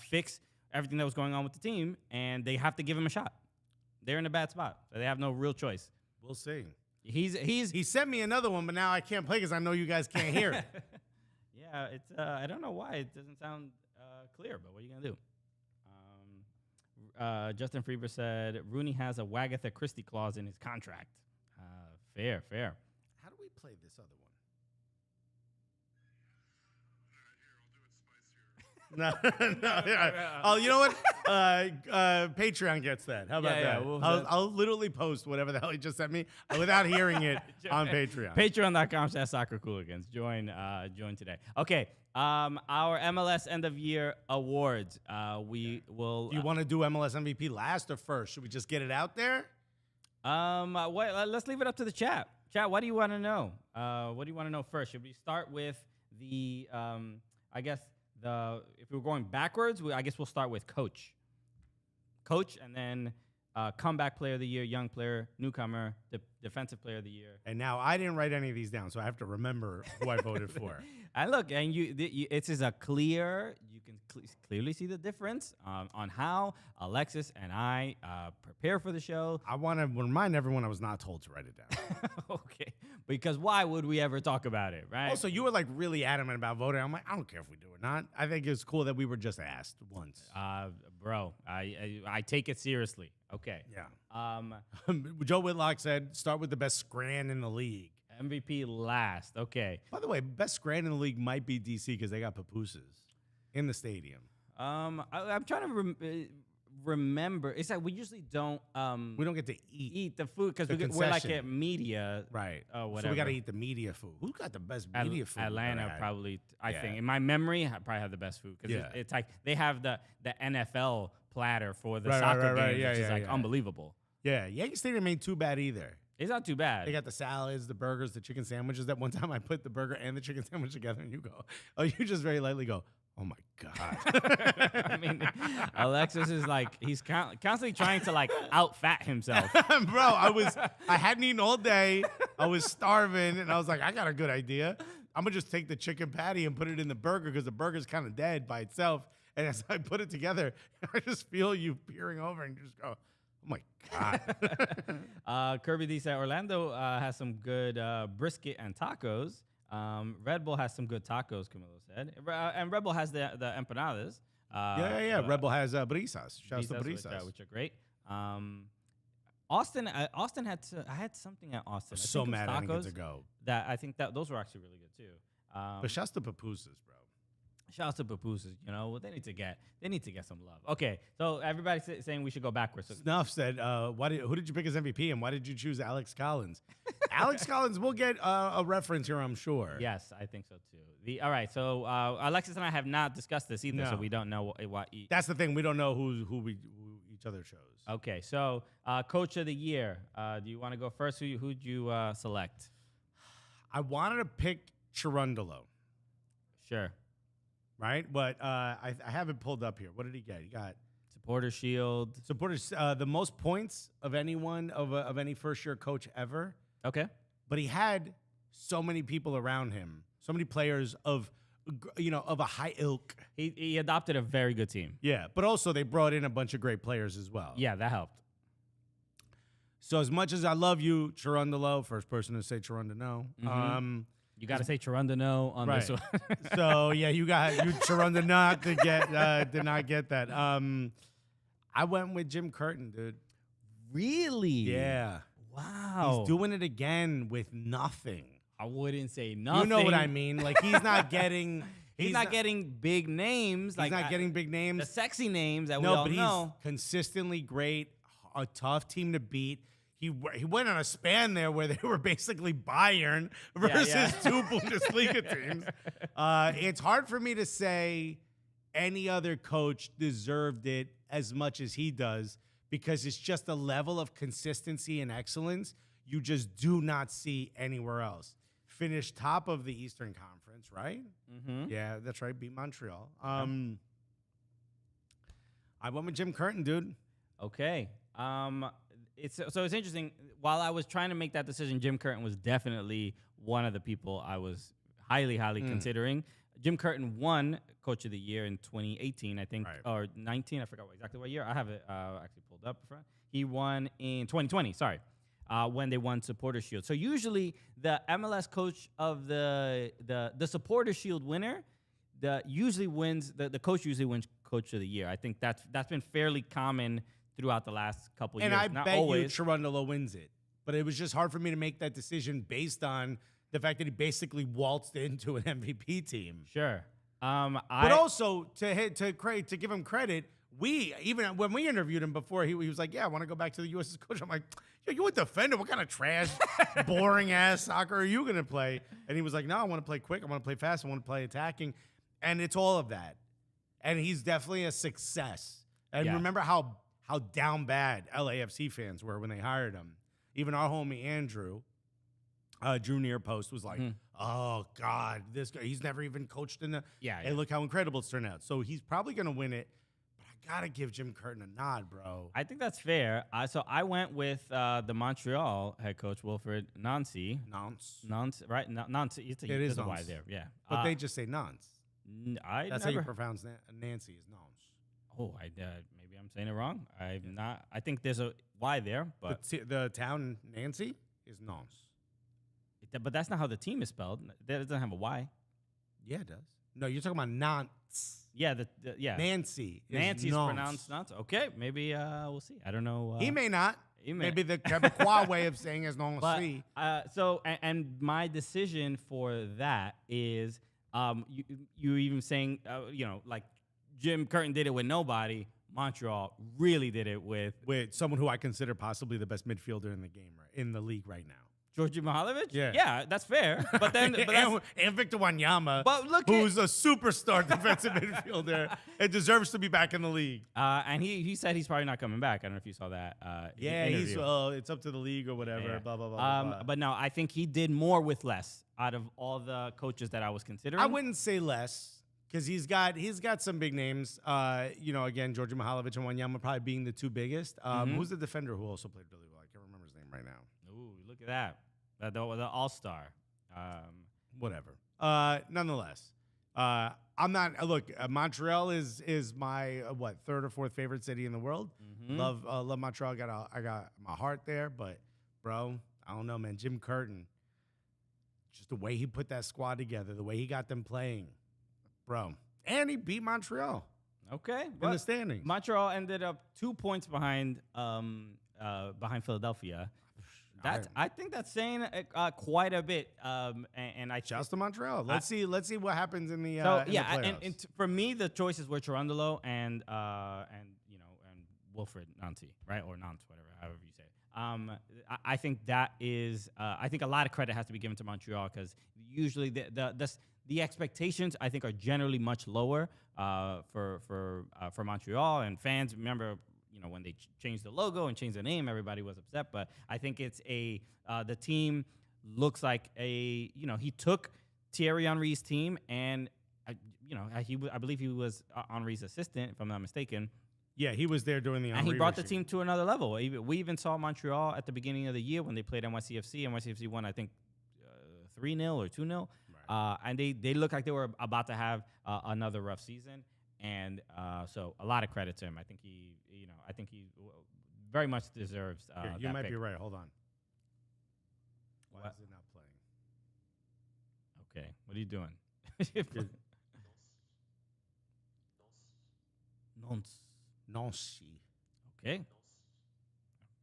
fix everything that was going on with the team, and they have to give him a shot. They're in a bad spot, so they have no real choice. We'll see. He sent me another one, but now I can't play because I know you guys can't hear it. Yeah, it's I don't know why it doesn't sound clear, but what are you gonna do? Justin Freeber said Rooney has a Wagatha Christie clause in his contract. Fair. How do we play this other one? No. Yeah. Oh, you know what? Patreon gets that. How about that? I'll literally post whatever the hell he just sent me without hearing it on Patreon. Patreon.com/soccercooligans. Join today. Okay. Our MLS end of year awards. We will. Do you want to do MLS MVP last or first? Should we just get it out there? Let's leave it up to the chat. Chat, what do you want to know? What do you want to know first? Should we start with the if we're going backwards, I guess we'll start with coach, and then comeback player of the year, young player, newcomer, defensive player of the year. And now I didn't write any of these down, so I have to remember who I voted for. And look, and it is a clear. You can clearly see the difference on how Alexis and I prepare for the show. I want to remind everyone I was not told to write it down. Okay, because why would we ever talk about it, right? Also, you were like really adamant about voting. I'm like, I don't care if we do or not. I think it's cool that we were just asked once. Bro, I take it seriously. Okay. Yeah. Joe Whitlock said, start with the best scran in the league. MVP last. Okay. By the way, best scran in the league might be DC because they got papooses in the stadium. I'm trying to remember. It's like we usually don't. We don't get to eat the food because we're like at media, right? Whatever. So we got to eat the media food. Who got the best media food? Atlanta probably. I think in my memory, I probably have the best food because it's like they have the NFL platter for the soccer games, which is like unbelievable. Yeah, Yankee Stadium ain't too bad either. It's not too bad. They got the salads, the burgers, the chicken sandwiches. That one time I put the burger and the chicken sandwich together, and you just very lightly go, oh my God. I mean, Alexis is like, he's constantly trying to like out fat himself. Bro, I hadn't eaten all day. I was starving, and I was like, I got a good idea. I'm going to just take the chicken patty and put it in the burger because the burger's kind of dead by itself. And as I put it together, I just feel you peering over and you just go, oh my God. Kirby D said Orlando has some good brisket and tacos. Red Bull has some good tacos, Camilo said. And Red Bull has the empanadas. Red Bull has brisas. Shouts to brisas. Which are great. Austin had I had something at Austin. I'm so mad I didn't get to go. I think that those were actually really good too. But shouts to pupusas, bro. Shouts to pupusas, they need to get some love. Okay, so everybody's saying we should go backwards. So Snuff said, who did you pick as MVP and why did you choose Alex Collins? Alex Collins, we'll get a reference here, I'm sure. Yes, I think so too. All right, so Alexis and I have not discussed this either, so we don't know what. That's the thing, we don't know who each other chose. Okay, so Coach of the Year. Do you want to go first? Who'd you select? I wanted to pick Chirundolo. Sure. Right, but I have it pulled up here. What did he get? He got Supporter Shield. The most points of anyone of any first year coach ever. Okay, but he had so many people around him, so many players of a high ilk. He adopted a very good team. Yeah, but also they brought in a bunch of great players as well. Yeah, that helped. So as much as I love you, Chirundolo, first person to say Chirundolo. Mm-hmm. You got to say Chirundolo on this one. So, yeah, you Chirundolo did not get that. I went with Jim Curtin, dude. Really? Yeah. Wow. He's doing it again with nothing. I wouldn't say nothing. You know what I mean? Like, he's not getting... He's not getting big names. He's not getting big names. The sexy names that we all know. No, but he's consistently great, a tough team to beat. He went on a span there where they were basically Bayern versus two Bundesliga teams. It's hard for me to say any other coach deserved it as much as he does, because it's just a level of consistency and excellence you just do not see anywhere else. Finished top of the Eastern Conference, right? Mm-hmm. Yeah, that's right. Beat Montreal. I went with Jim Curtin, dude. Okay. It's interesting. While I was trying to make that decision, Jim Curtin was definitely one of the people I was highly considering. Jim Curtin won Coach of the Year in 2018, I think, or 19. I forgot exactly what year. I have it actually pulled up in front. He won in 2020. Sorry. When they won Supporter Shield. So usually the MLS Coach of the Supporter Shield winner, the coach usually wins Coach of the Year. I think that's been fairly common throughout the last couple years. And I Not bet always. you Cherundolo wins it. But it was just hard for me to make that decision based on the fact that he basically waltzed into an MVP team. Sure. But also to give him credit, even when we interviewed him before, he was like, "Yeah, I want to go back to the U.S. coach." I'm like, "Yo, you a defender? What kind of trash, boring ass soccer are you gonna play?" And he was like, "No, I want to play quick. I want to play fast. I want to play attacking." And it's all of that. And he's definitely a success. And remember how down bad LAFC fans were when they hired him. Even our homie Andrew, Drew Nearpost, was like, "Oh God, this guy, he's never even coached in the." Hey, look how incredible it's turned out. So he's probably gonna win it. Gotta give Jim Curtin a nod, bro. I think that's fair. So I went with the Montreal head coach, Wilfred Nancy. Nance, right? Nancy. It is a Y Nance. there, yeah. But they just say Nance. That's how you never. pronounce Nancy is Nance. Oh, maybe I'm saying it wrong. I'm not. I think there's a Y there, but The town Nancy is Nance. but that's not how the team is spelled. That doesn't have a Y. Yeah, it does. No, you're talking about Nance. Yeah, yeah. Nancy's Nancy's Nance. pronounced Nance. Okay, maybe we'll see. I don't know. He may not. He may. Maybe the Quebecois way of saying is Nancy. But, and my decision for that is you even saying like Jim Curtin did it with nobody. Montreal really did it with someone who I consider possibly the best midfielder in the game, in the league right now. Georgi Mihailovic? Yeah, that's fair. But then, and Victor Wanyama, but look, who's a superstar defensive midfielder and deserves to be back in the league. And he said he's probably not coming back. I don't know if you saw that. He's it's up to the league or whatever. Yeah. Blah blah blah. Blah. But no, I think he did more with less out of all the coaches that I was considering. I wouldn't say less because he's got some big names. Again, Georgi Mihailovic and Wanyama probably being the two biggest. Who's the defender who also played really well? I can't remember his name right now. Ooh, look at that. The all-star. Whatever. Nonetheless, I'm not. Look, Montreal is my third or fourth favorite city in the world. Love Montreal. I got my heart there, but bro, I don't know, man. Jim Curtin, just the way he put that squad together, the way he got them playing, bro, and he beat Montreal. Okay, in the standings. Montreal ended up 2 points behind Philadelphia. I think that's saying quite a bit. And I just to Montreal. Let's see what happens in the the playoffs. and for me the choices were Cherundolo and Wilfred Nancy, right, or Nance, whatever, however you say it. I think that is. I think a lot of credit has to be given to Montreal because usually the expectations I think are generally much lower for Montreal, and fans remember. When they changed the logo and changed the name, everybody was upset. But I think it's the team looks like he took Thierry Henry's team and, I believe he was Henry's assistant, if I'm not mistaken. Yeah, he was there during the Henry and he brought regime. the team to another level. We even saw Montreal at the beginning of the year when they played NYCFC. NYCFC won, I think, 3-0 or 2-0. Right. And they looked like they were about to have another rough season. And so a lot of credit to him. I think he very much deserves. Here, you might pick. be right. Hold on. Why What? is it not playing? Okay, what are you doing? Nancy. Okay.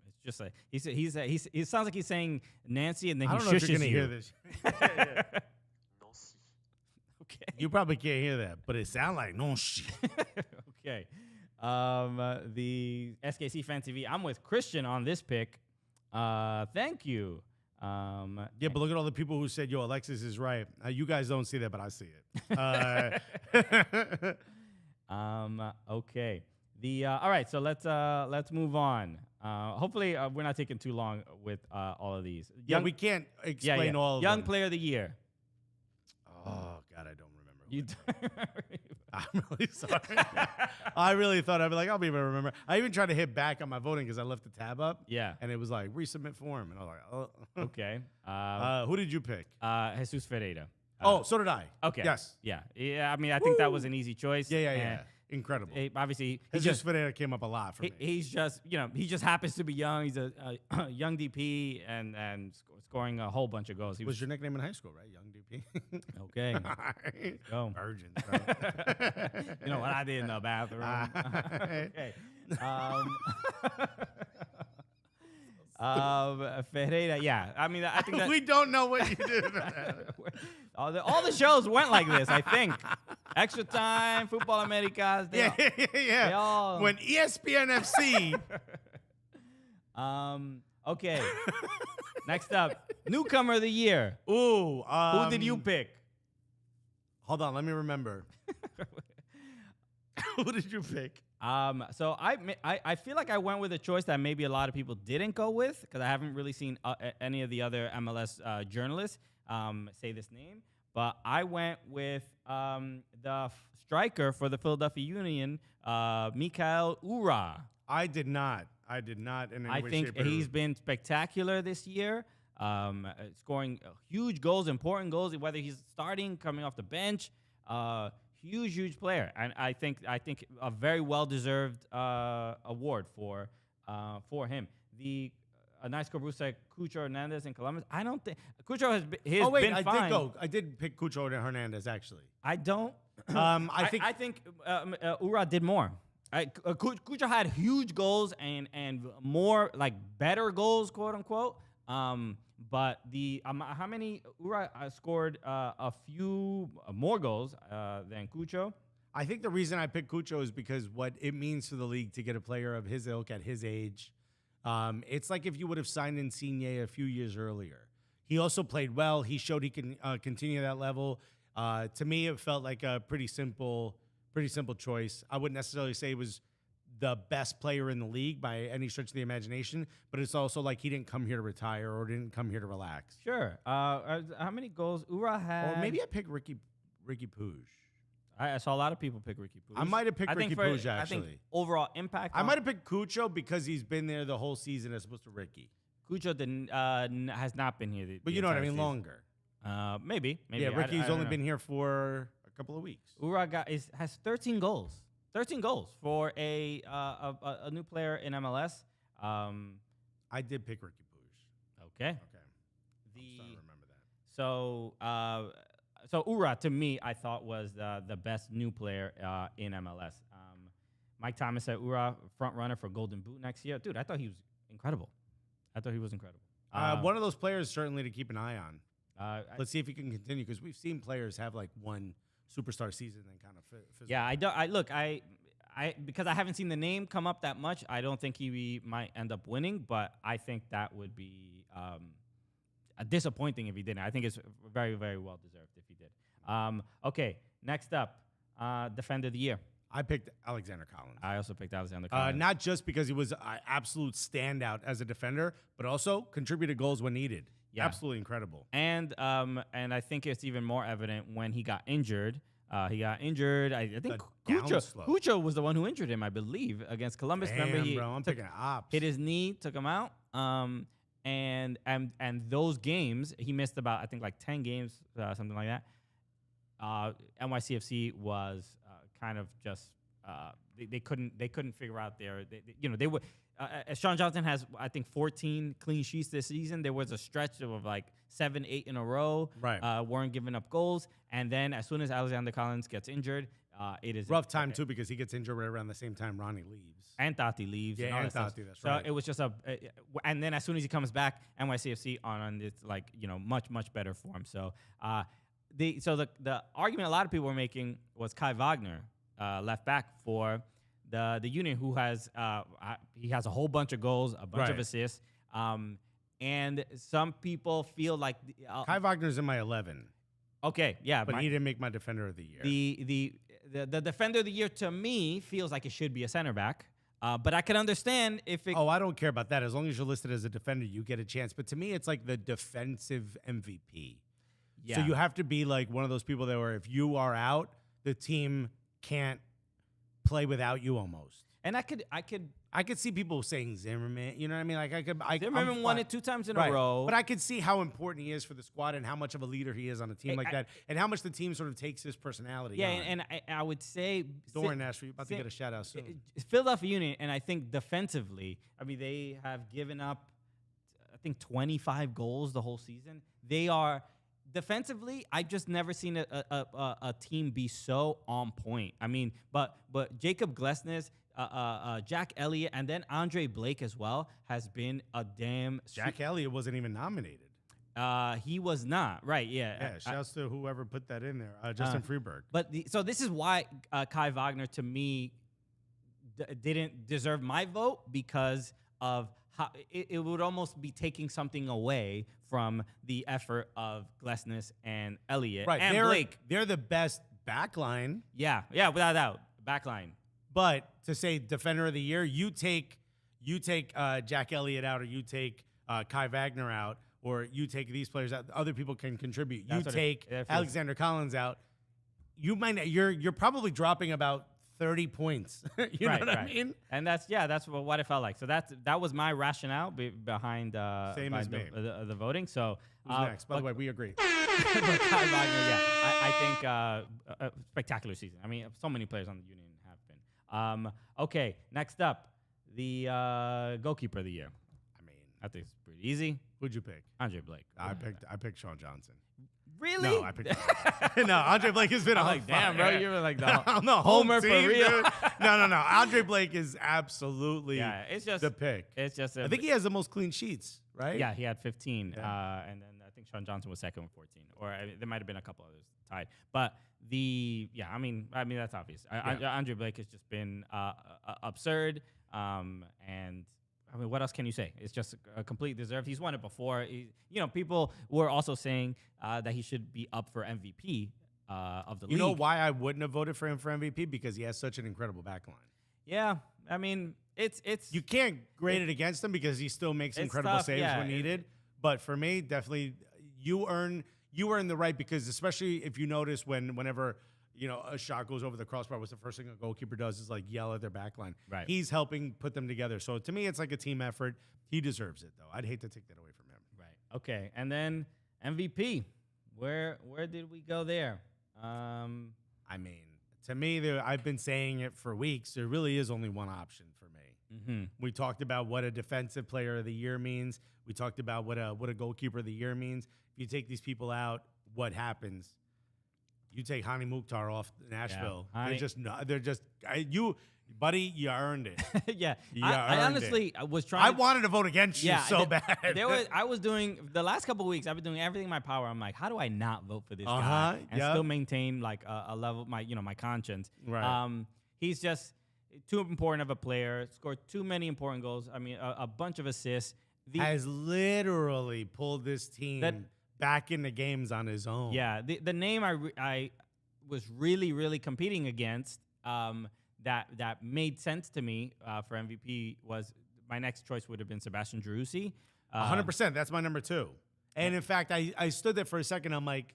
It's just like he sounds like he's saying Nancy and then I he don't know if shushes you're gonna you. hear this. Okay. You probably can't hear that, but it sounds like Nancy. Okay. The SKC Fan TV. I'm with Christian on this pick. Thank you. Yeah, but look at all the people who said, "Yo, Alexis is right." You guys don't see that, but I see it. Okay. All right. So let's move on. Hopefully we're not taking too long with all of these. Yeah, we can't explain all of Young them. Player of the Year. Oh God, I don't remember. You I'm really sorry. I really thought I'd be like, I'll be able to remember. I even tried to hit back on my voting because I left the tab up. Yeah. And it was like resubmit form, and I was like, oh. Okay. Who did you pick? Jesus Ferreira. So did I. Okay. Yes. Yeah. Yeah. I mean, I think that was an easy choice. Yeah. And Incredible. obviously, he Jesus Ferreira came up a lot for me. he's just, he just happens to be young. He's a young DP and scoring a whole bunch of goals. He was your nickname in high school, right? Young DP. Okay. Right. Go. Virgin. You know what I did in the bathroom. Okay. Ferreira, yeah. I mean, I think that we don't know what you did. all the shows went like this, I think. Extra Time, Futbol Americas. Yeah. They all, When espnfc. Okay. Next up, Newcomer of the Year. Ooh. Who did you pick? Hold on, let me remember. Who did you pick? So I feel like I went with a choice that maybe a lot of people didn't go with because I haven't really seen any of the other MLS journalists say this name. But I went with the striker for the Philadelphia Union, Mikael Ura. I did not. In any I way, think shape, or he's been spectacular this year, scoring huge goals, important goals, whether he's starting, coming off the bench. Huge player, and I think a very well-deserved award for him. A nice Caruso, Cucho Hernandez in Columbus. I don't think Cucho has been fine. I did pick Cucho Hernandez actually. I don't. I think Ura did more. Cucho had huge goals and more like better goals, quote unquote. But how many Ura scored a few more goals than Cucho? I think the reason I picked Cucho is because what it means for the league to get a player of his ilk at his age. It's like if you would have signed Insigne a few years earlier. He also played well. He showed he can continue that level. To me, it felt like a pretty simple choice. I wouldn't necessarily say it was the best player in the league by any stretch of the imagination, but it's also like he didn't come here to retire or didn't come here to relax. Sure. How many goals Ura had? Or maybe I picked Ricky Puig. I saw a lot of people pick Ricky Puig. I might have picked Ricky Puig, actually. I think overall impact. I might have picked Cucho because he's been there the whole season as opposed to Ricky. Cucho has not been here. But you know what I mean, longer. Maybe. Yeah, Ricky's only been here for a couple of weeks. Ura has 13 goals. 13 goals for a new player in MLS. I did pick Ricky Puig. Okay. I'm starting to remember that. So Ura, to me, I thought was the best new player in MLS. Mike Thomas said Ura, front runner for Golden Boot next year. Dude, I thought he was incredible. One of those players certainly to keep an eye on. Let's see if he can continue because we've seen players have like one superstar season and kind of fizzle. Yeah, because I haven't seen the name come up that much, I don't think he might end up winning, but I think that would be disappointing if he didn't. I think it's very, very well deserved if he did. Okay, next up, Defender of the Year. I picked Alexander Collins. I also picked Alexander Collins. Not just because he was an absolute standout as a defender, but also contributed goals when needed. Yeah. Absolutely incredible. And I think it's even more evident when he got injured. I think Cucho was the one who injured him, I believe, against Columbus. Damn, remember, he I'm picking ops. Hit his knee, took him out. And those games, he missed about, I think, like 10 games, something like that. NYCFC was kind of just they couldn't figure out they were. Sean Johnson has, I think, 14 clean sheets this season. There was a stretch of like 7, 8 in a row. Right. Weren't giving up goals. And then as soon as Alexander Collins gets injured, it is rough time too because he gets injured right around the same time Ronnie leaves. And Tati leaves. Yeah, and Tati, that's right. So it was just and then as soon as he comes back, NYCFC on this much better form. So the argument a lot of people were making was Kai Wagner, left back for the Union, who has he has a whole bunch of goals, a bunch of assists, and some people feel like Kai Wagner's in my 11. Okay, yeah, but he didn't make my Defender of the Year. the defender of the year to me feels like it should be a center back. But I can understand if it. Oh, I don't care about that. As long as you're listed as a defender, you get a chance. But to me, it's like the defensive MVP. Yeah. So you have to be like one of those people that where if you are out, the team can't play without you almost. And I could see people saying Zimmerman. You know what I mean? Like Zimmerman won it 2 times in a row. But I could see how important he is for the squad and how much of a leader he is on a team like that, and how much the team sort of takes his personality. Yeah, on. and I would say Doran Nashville, about to get a shout out soon. Philadelphia Union, and I think defensively, I mean they have given up, I think 25 goals the whole season. They are. Defensively, I've just never seen a team be so on point. I mean, but Jacob Glesnes, Jack Elliott, and then Andre Blake as well has been a damn. Jack Elliott wasn't even nominated. He was not, right? Yeah. Yeah. Shouts to whoever put that in there, Justin Freeberg. But so this is why Kai Wagner to me didn't deserve my vote because of. How it would almost be taking something away from the effort of Glesnes and Elliott and Blake. They're the best backline. Yeah, without a doubt, backline. But to say defender of the year, you take Jack Elliott out, or you take Kai Wagner out, or you take these players out. Other people can contribute. You take Alexander Collins out. You're probably dropping about 30 points. You know what I mean? And that's what it felt like. So that was my rationale behind the voting. So who's next? By the way, we agree. But Kai Wagner, yeah, I think a spectacular season. I mean, so many players on the Union have been. Okay, next up, the goalkeeper of the year. I think it's pretty easy. Who'd you pick? Andre Blake. I picked Sean Johnson. Really? No, I picked no. Andre Blake has been like, damn, bro, you were like the Homer team, for real. No. Andre Blake is absolutely it's just the pick. It's just I think he has the most clean sheets, right? Yeah, he had 15, Yeah. and then I think Sean Johnson was second with 14, or there might have been a couple others tied. But I mean that's obvious. Andre Blake has just been absurd, and. I mean, what else can you say? It's just a complete deserved. He's won it before. People were also saying that he should be up for MVP of the league. You know why I wouldn't have voted for him for MVP? Because he has such an incredible backline. Yeah, I mean, it's you can't grade it against him because he still makes incredible saves when needed. But for me, definitely, you earn the right, because especially if you notice whenever. A shot goes over the crossbar, what's the first thing a goalkeeper does is like yell at their backline. Right. He's helping put them together. So to me, it's like a team effort. He deserves it, though. I'd hate to take that away from him. Right. Okay. And then MVP. Where did we go there? To me, I've been saying it for weeks. There really is only one option for me. Mm-hmm. We talked about what a defensive player of the year means. We talked about what a goalkeeper of the year means. If you take these people out, what happens? You take Hani Mukhtar off Nashville. Yeah, Buddy, you earned it. Yeah, I honestly was trying. I wanted to vote against you so bad. I was doing the last couple of weeks. I've been doing everything in my power. I'm like, how do I not vote for this guy and still maintain like a level of my conscience? Right. He's just too important of a player. Scored too many important goals. I mean, a bunch of assists. Has literally pulled this team back into games on his own. Yeah, the name I was really competing against that made sense to me for MVP was my next choice would have been Sebastian Driussi. 100%. That's my number 2. And in fact, I stood there for a second. I'm like,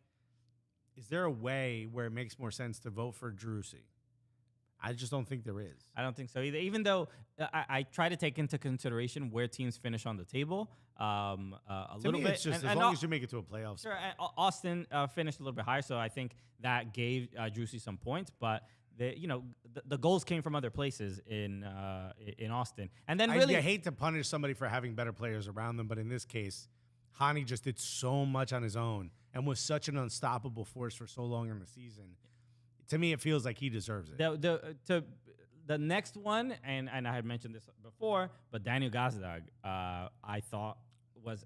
is there a way where it makes more sense to vote for Driussi? I just don't think there is. I don't think so either. Even though I try to take into consideration where teams finish on the table a little bit. It's just as long as you make it to a playoff. Sure, Austin finished a little bit higher, so I think that gave Driussi some points. But the goals came from other places in Austin. And then really, I hate to punish somebody for having better players around them, but in this case, Hani just did so much on his own and was such an unstoppable force for so long in the season. To me, it feels like he deserves it. The next one, and I had mentioned this before, but Daniel Gazdag, I thought was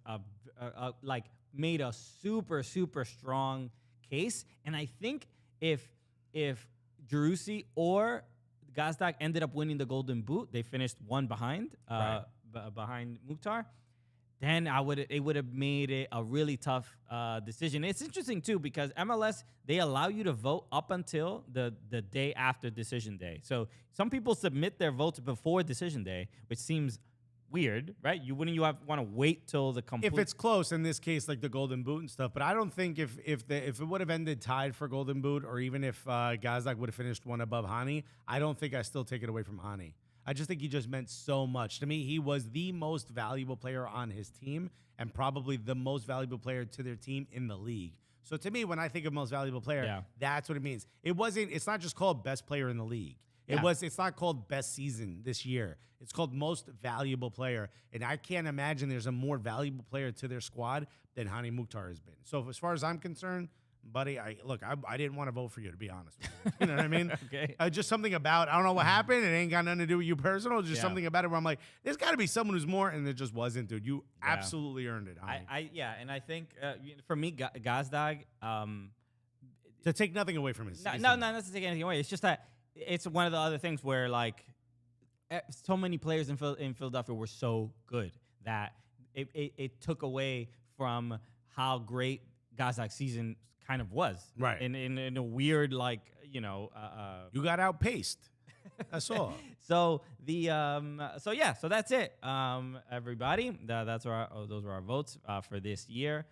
made a super strong case, and I think if Driussi or Gazdag ended up winning the Golden Boot, they finished one behind behind Mukhtar. then it would have made it a really tough decision. It's interesting too because MLS, they allow you to vote up until the day after decision day. So some people submit their votes before decision day, which seems weird, right? Wouldn't want to wait till the complete? If it's close, in this case, like the Golden Boot and stuff. But I don't think if it would have ended tied for Golden Boot, or even if Gazdag would have finished one above Hani, I don't think I still take it away from Hani. I just think he just meant so much to me. He was the most valuable player on his team and probably the most valuable player to their team in the league. So to me, when I think of most valuable player, that's what it means. It's not just called best player in the league. It's not called best season this year. It's called most valuable player. And I can't imagine there's a more valuable player to their squad than Hani Mukhtar has been. So as far as I'm concerned, buddy, I didn't want to vote for you, to be honest with you. You know what I mean? Okay. Just something about, I don't know what happened. It ain't got nothing to do with you personal. Just something about it where I'm like, there's got to be someone who's more, and it just wasn't, dude. You absolutely earned it, Hani. And I think for me, Gazdag, to take nothing away from his no, not to take anything away. It's just that it's one of the other things where like so many players in Philadelphia were so good that it took away from how great Gazdag's season kind of was, right? In a weird, like, you got outpaced. That's all. So that's it. Everybody, those were our votes for this year.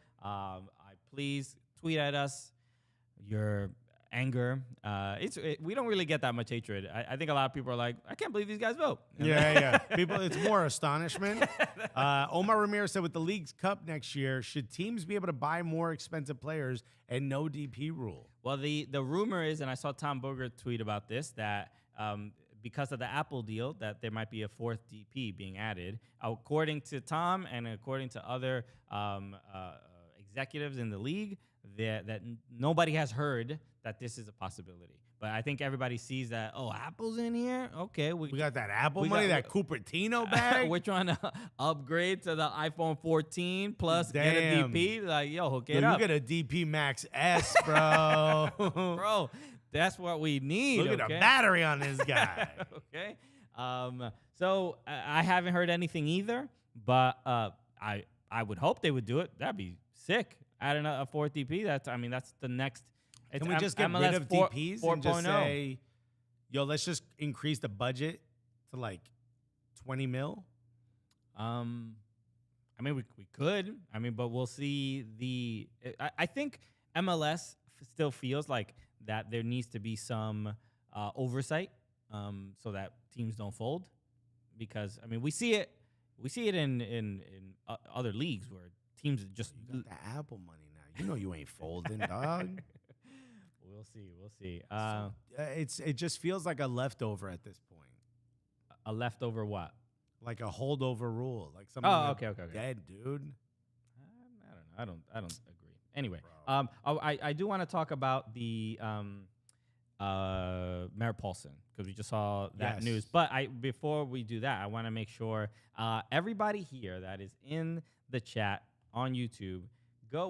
Please tweet at us your anger. We don't really get that much hatred. I think a lot of people are like, I can't believe these guys vote. Yeah. People, it's more astonishment. Omar Ramirez said, with the League's Cup next year, should teams be able to buy more expensive players and no DP rule? Well, the rumor is, and I saw Tom Booger tweet about this, that because of the Apple deal, that there might be a fourth DP being added. According to Tom and according to other executives in the league, that nobody has heard that this is a possibility. But I think everybody sees that, Apple's in here? Okay. We got that Apple money, that Cupertino bag. We're trying to upgrade to the iPhone 14 plus get a DP. Like, hook it up. You get a DP Max S, bro. Bro, that's what we need. Look at the battery on this guy. Okay. So I haven't heard anything either, but I would hope they would do it. That'd be sick. Add a fourth DP. That's the next. Can we just get MLS rid of DPs and just 4.0. say, let's just increase the budget to like 20 mil? We could. But we'll see. I think MLS still feels like that there needs to be some oversight so that teams don't fold. Because we see it in other leagues where teams just you got the Apple money now. You ain't folding, dog. We'll see. It just feels like a leftover at this point. A leftover what? Like a holdover rule, like something. Okay. Dead, dude. I don't agree. Anyway, I do want to talk about the Merritt Paulson because we just saw that news. But before we do that, I want to make sure everybody here that is in the chat on YouTube.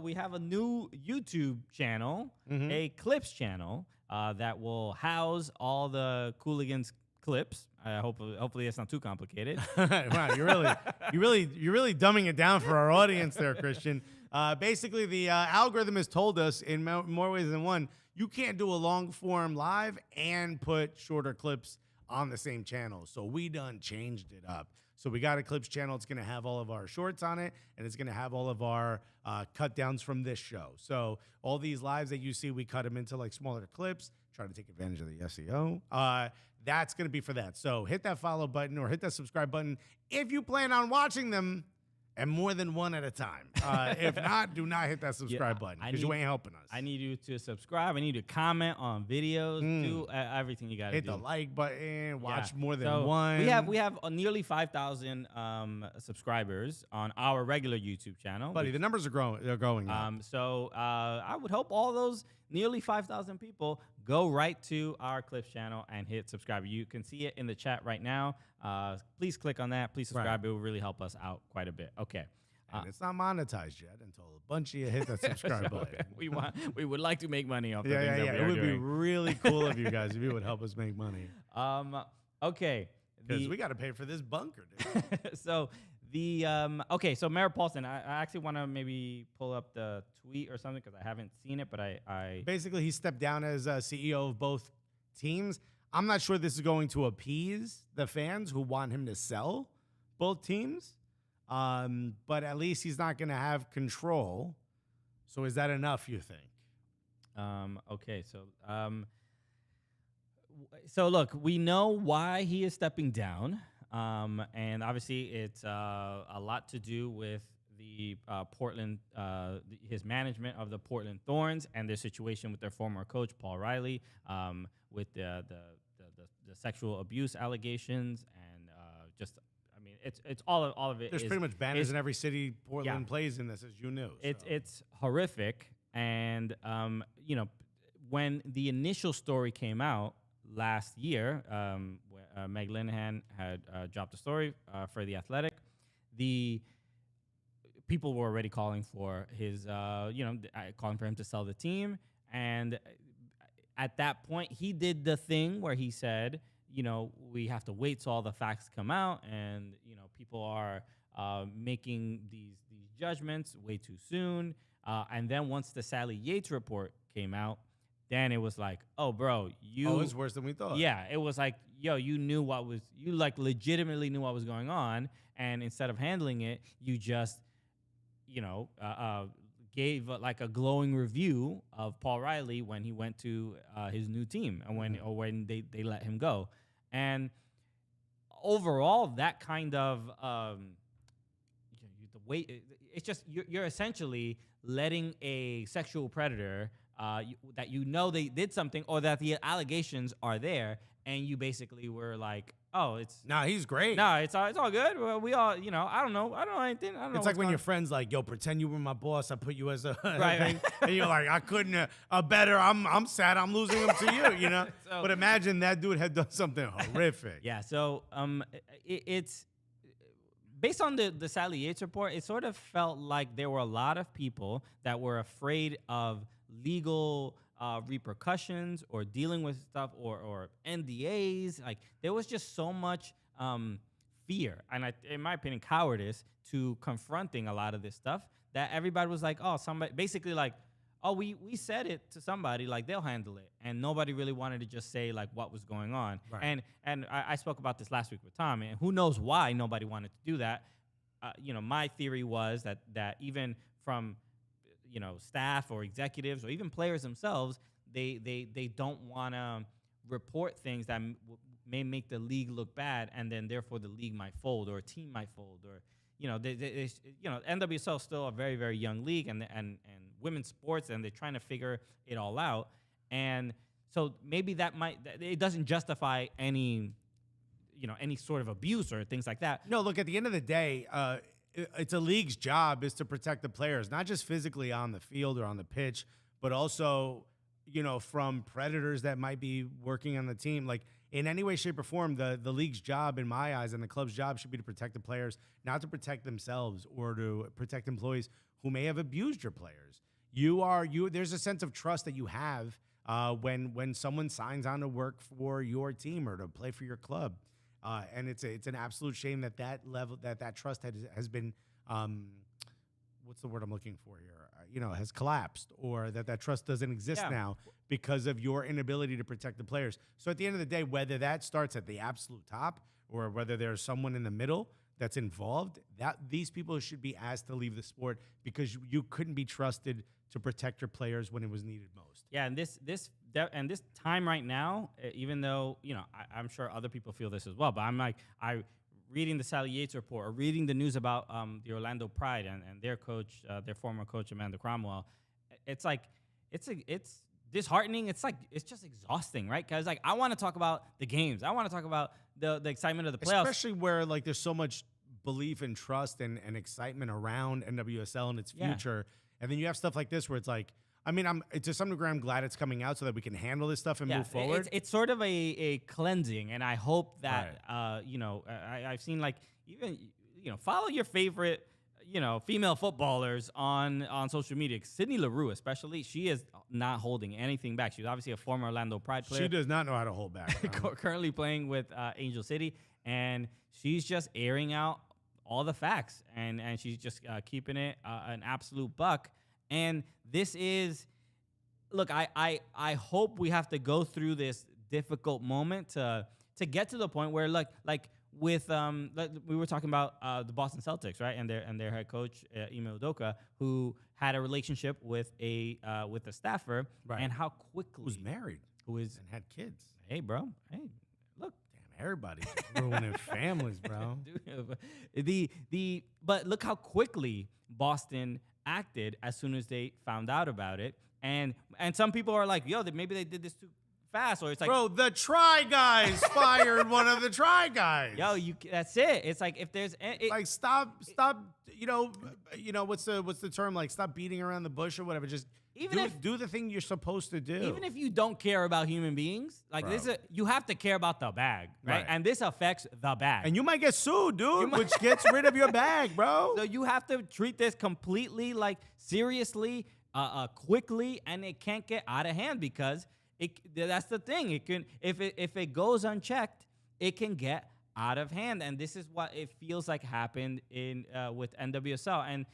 We have a new YouTube channel, a clips channel that will house all the Cooligans clips. Hopefully it's not too complicated. Wow, you're really dumbing it down for our audience there, Christian. Basically, the algorithm has told us in more ways than one, you can't do a long form live and put shorter clips on the same channel. So we done changed it up. So we got a clips channel. It's going to have all of our shorts on it, and it's going to have all of our cut downs from this show. So all these lives that you see, we cut them into like smaller clips, try to take advantage of the SEO. That's going to be for that. So hit that follow button or hit that subscribe button if you plan on watching them, and more than one at a time. If not, do not hit that subscribe button because you ain't helping us. I need you to subscribe. I need you to comment on videos. Do everything you got to do. Hit the like button. Watch more than one. We have nearly 5,000 subscribers on our regular YouTube channel. Buddy, the numbers are growing. They're going up. So I would hope all those nearly 5,000 people go right to our clips channel and hit subscribe. You can see it in the chat right now. Please click on that. Please subscribe. Right. It will really help us out quite a bit. Okay. And it's not monetized yet until a bunch of you hit that subscribe button. We would like to make money off the things that we It are would doing. be really cool of you guys if you would help us make money. Okay. Because we got to pay for this bunker, dude. So Okay, so Mara Paulson, I actually want to maybe pull up the tweet or something because I haven't seen it, but I Basically, he stepped down as CEO of both teams. I'm not sure this is going to appease the fans who want him to sell both teams, but at least he's not going to have control. So is that enough, you think? Okay, so look, we know why he is stepping down, and obviously it's a lot to do with the Portland, his management of the Portland Thorns and their situation with their former coach Paul Riley, with the sexual abuse allegations, and just, I mean, it's all of it. There's pretty much banners in every city Portland plays in this, as you know. It's horrific, and when the initial story came out last year, Meg Linehan had dropped a story for The Athletic. The people were already calling for his, calling for him to sell the team. And at that point, he did the thing where he said, we have to wait till all the facts come out, and people are making these judgments way too soon. And then once the Sally Yates report came out, then it was like, oh, bro, it was worse than we thought. Yeah, it was like, yo, you legitimately knew what was going on, and instead of handling it, you just, gave like a glowing review of Paul Riley when he went to his new team, and when they let him go, and overall, that kind of the way it's just you're essentially letting a sexual predator. That they did something, or that the allegations are there, and you basically were like, "Oh, he's great. It's all good. Well, we all, I don't know anything. I don't know." It's like when your friend's like, "Yo, pretend you were my boss. I put you as a right, thing," and you're like, "I couldn't better. I'm sad. I'm losing him to you." So, but imagine that dude had done something horrific. Yeah. So it's based on the Sally Yates report. It sort of felt like there were a lot of people that were afraid of legal repercussions or dealing with stuff or NDAs. Like, there was just so much fear and, in my opinion, cowardice to confronting a lot of this stuff that everybody was like, oh, somebody basically like, oh, we said it to somebody, like they'll handle it. And nobody really wanted to just say like what was going on. Right. And I spoke about this last week with Tom, and who knows why nobody wanted to do that. My theory was that even from staff or executives or even players themselves, they don't want to report things that may make the league look bad, and then therefore the league might fold or a team might fold, or NWSL is still a very, very young league, and women's sports, and they're trying to figure it all out, and so maybe it doesn't justify any sort of abuse or things like that. No, look, at the end of the day, it's a league's job is to protect the players, not just physically on the field or on the pitch, but also, from predators that might be working on the team. Like, in any way, shape, or form, the league's job, in my eyes, and the club's job should be to protect the players, not to protect themselves or to protect employees who may have abused your players. There's a sense of trust that you have when someone signs on to work for your team or to play for your club. And it's an absolute shame that level that trust has been what's the word I'm looking for here? Has collapsed, or that trust doesn't exist now because of your inability to protect the players. So at the end of the day, whether that starts at the absolute top or whether there's someone in the middle that's involved, that these people should be asked to leave the sport because you couldn't be trusted to protect your players when it was needed most. Yeah, and this time right now, even though I'm sure other people feel this as well, but I'm like reading the Sally Yates report or reading the news about the Orlando Pride and their coach, their former coach Amanda Cromwell. It's like it's disheartening. It's just exhausting, right? Because like I want to talk about the games. I want to talk about the excitement of the playoffs, especially where like there's so much belief and trust and excitement around NWSL and its future. And then you have stuff like this where it's like, I mean, to some degree, I'm glad it's coming out so that we can handle this stuff and move forward. It's sort of a cleansing, and I hope that I've seen like even follow your favorite female footballers on social media. Sydney Leroux, especially, she is not holding anything back. She's obviously a former Orlando Pride player. She does not know how to hold back. Currently playing with Angel City, and she's just airing out all the facts, and she's just keeping it an absolute buck. And this is, look, I hope we have to go through this difficult moment to get to the point where like with we were talking about the Boston Celtics, right? And their head coach Ime Udoka, who had a relationship with a staffer, Right. and how quickly Who's married, and had kids. hey bro, hey, look. Damn, everybody's ruining families, bro. But look how quickly Boston acted as soon as they found out about it, and some people are like, yo, maybe they did this too fast, or it's like, Bro, the Try Guys fired one of the Try Guys. yo, that's it. It's like if there's Like stop. You know what's the term? Like stop beating around the bush or whatever. Just do the thing you're supposed to do. even if you don't care about human beings, like Bro. you have to care about the bag, right? Right. And this affects the bag. And you might get sued, dude, which gets rid of your bag, bro. So you have to treat this completely, like, seriously, quickly, and it can't get out of hand because that's the thing. It can, if it goes unchecked, it can get out of hand, and this is what it feels like happened in with NWSL. And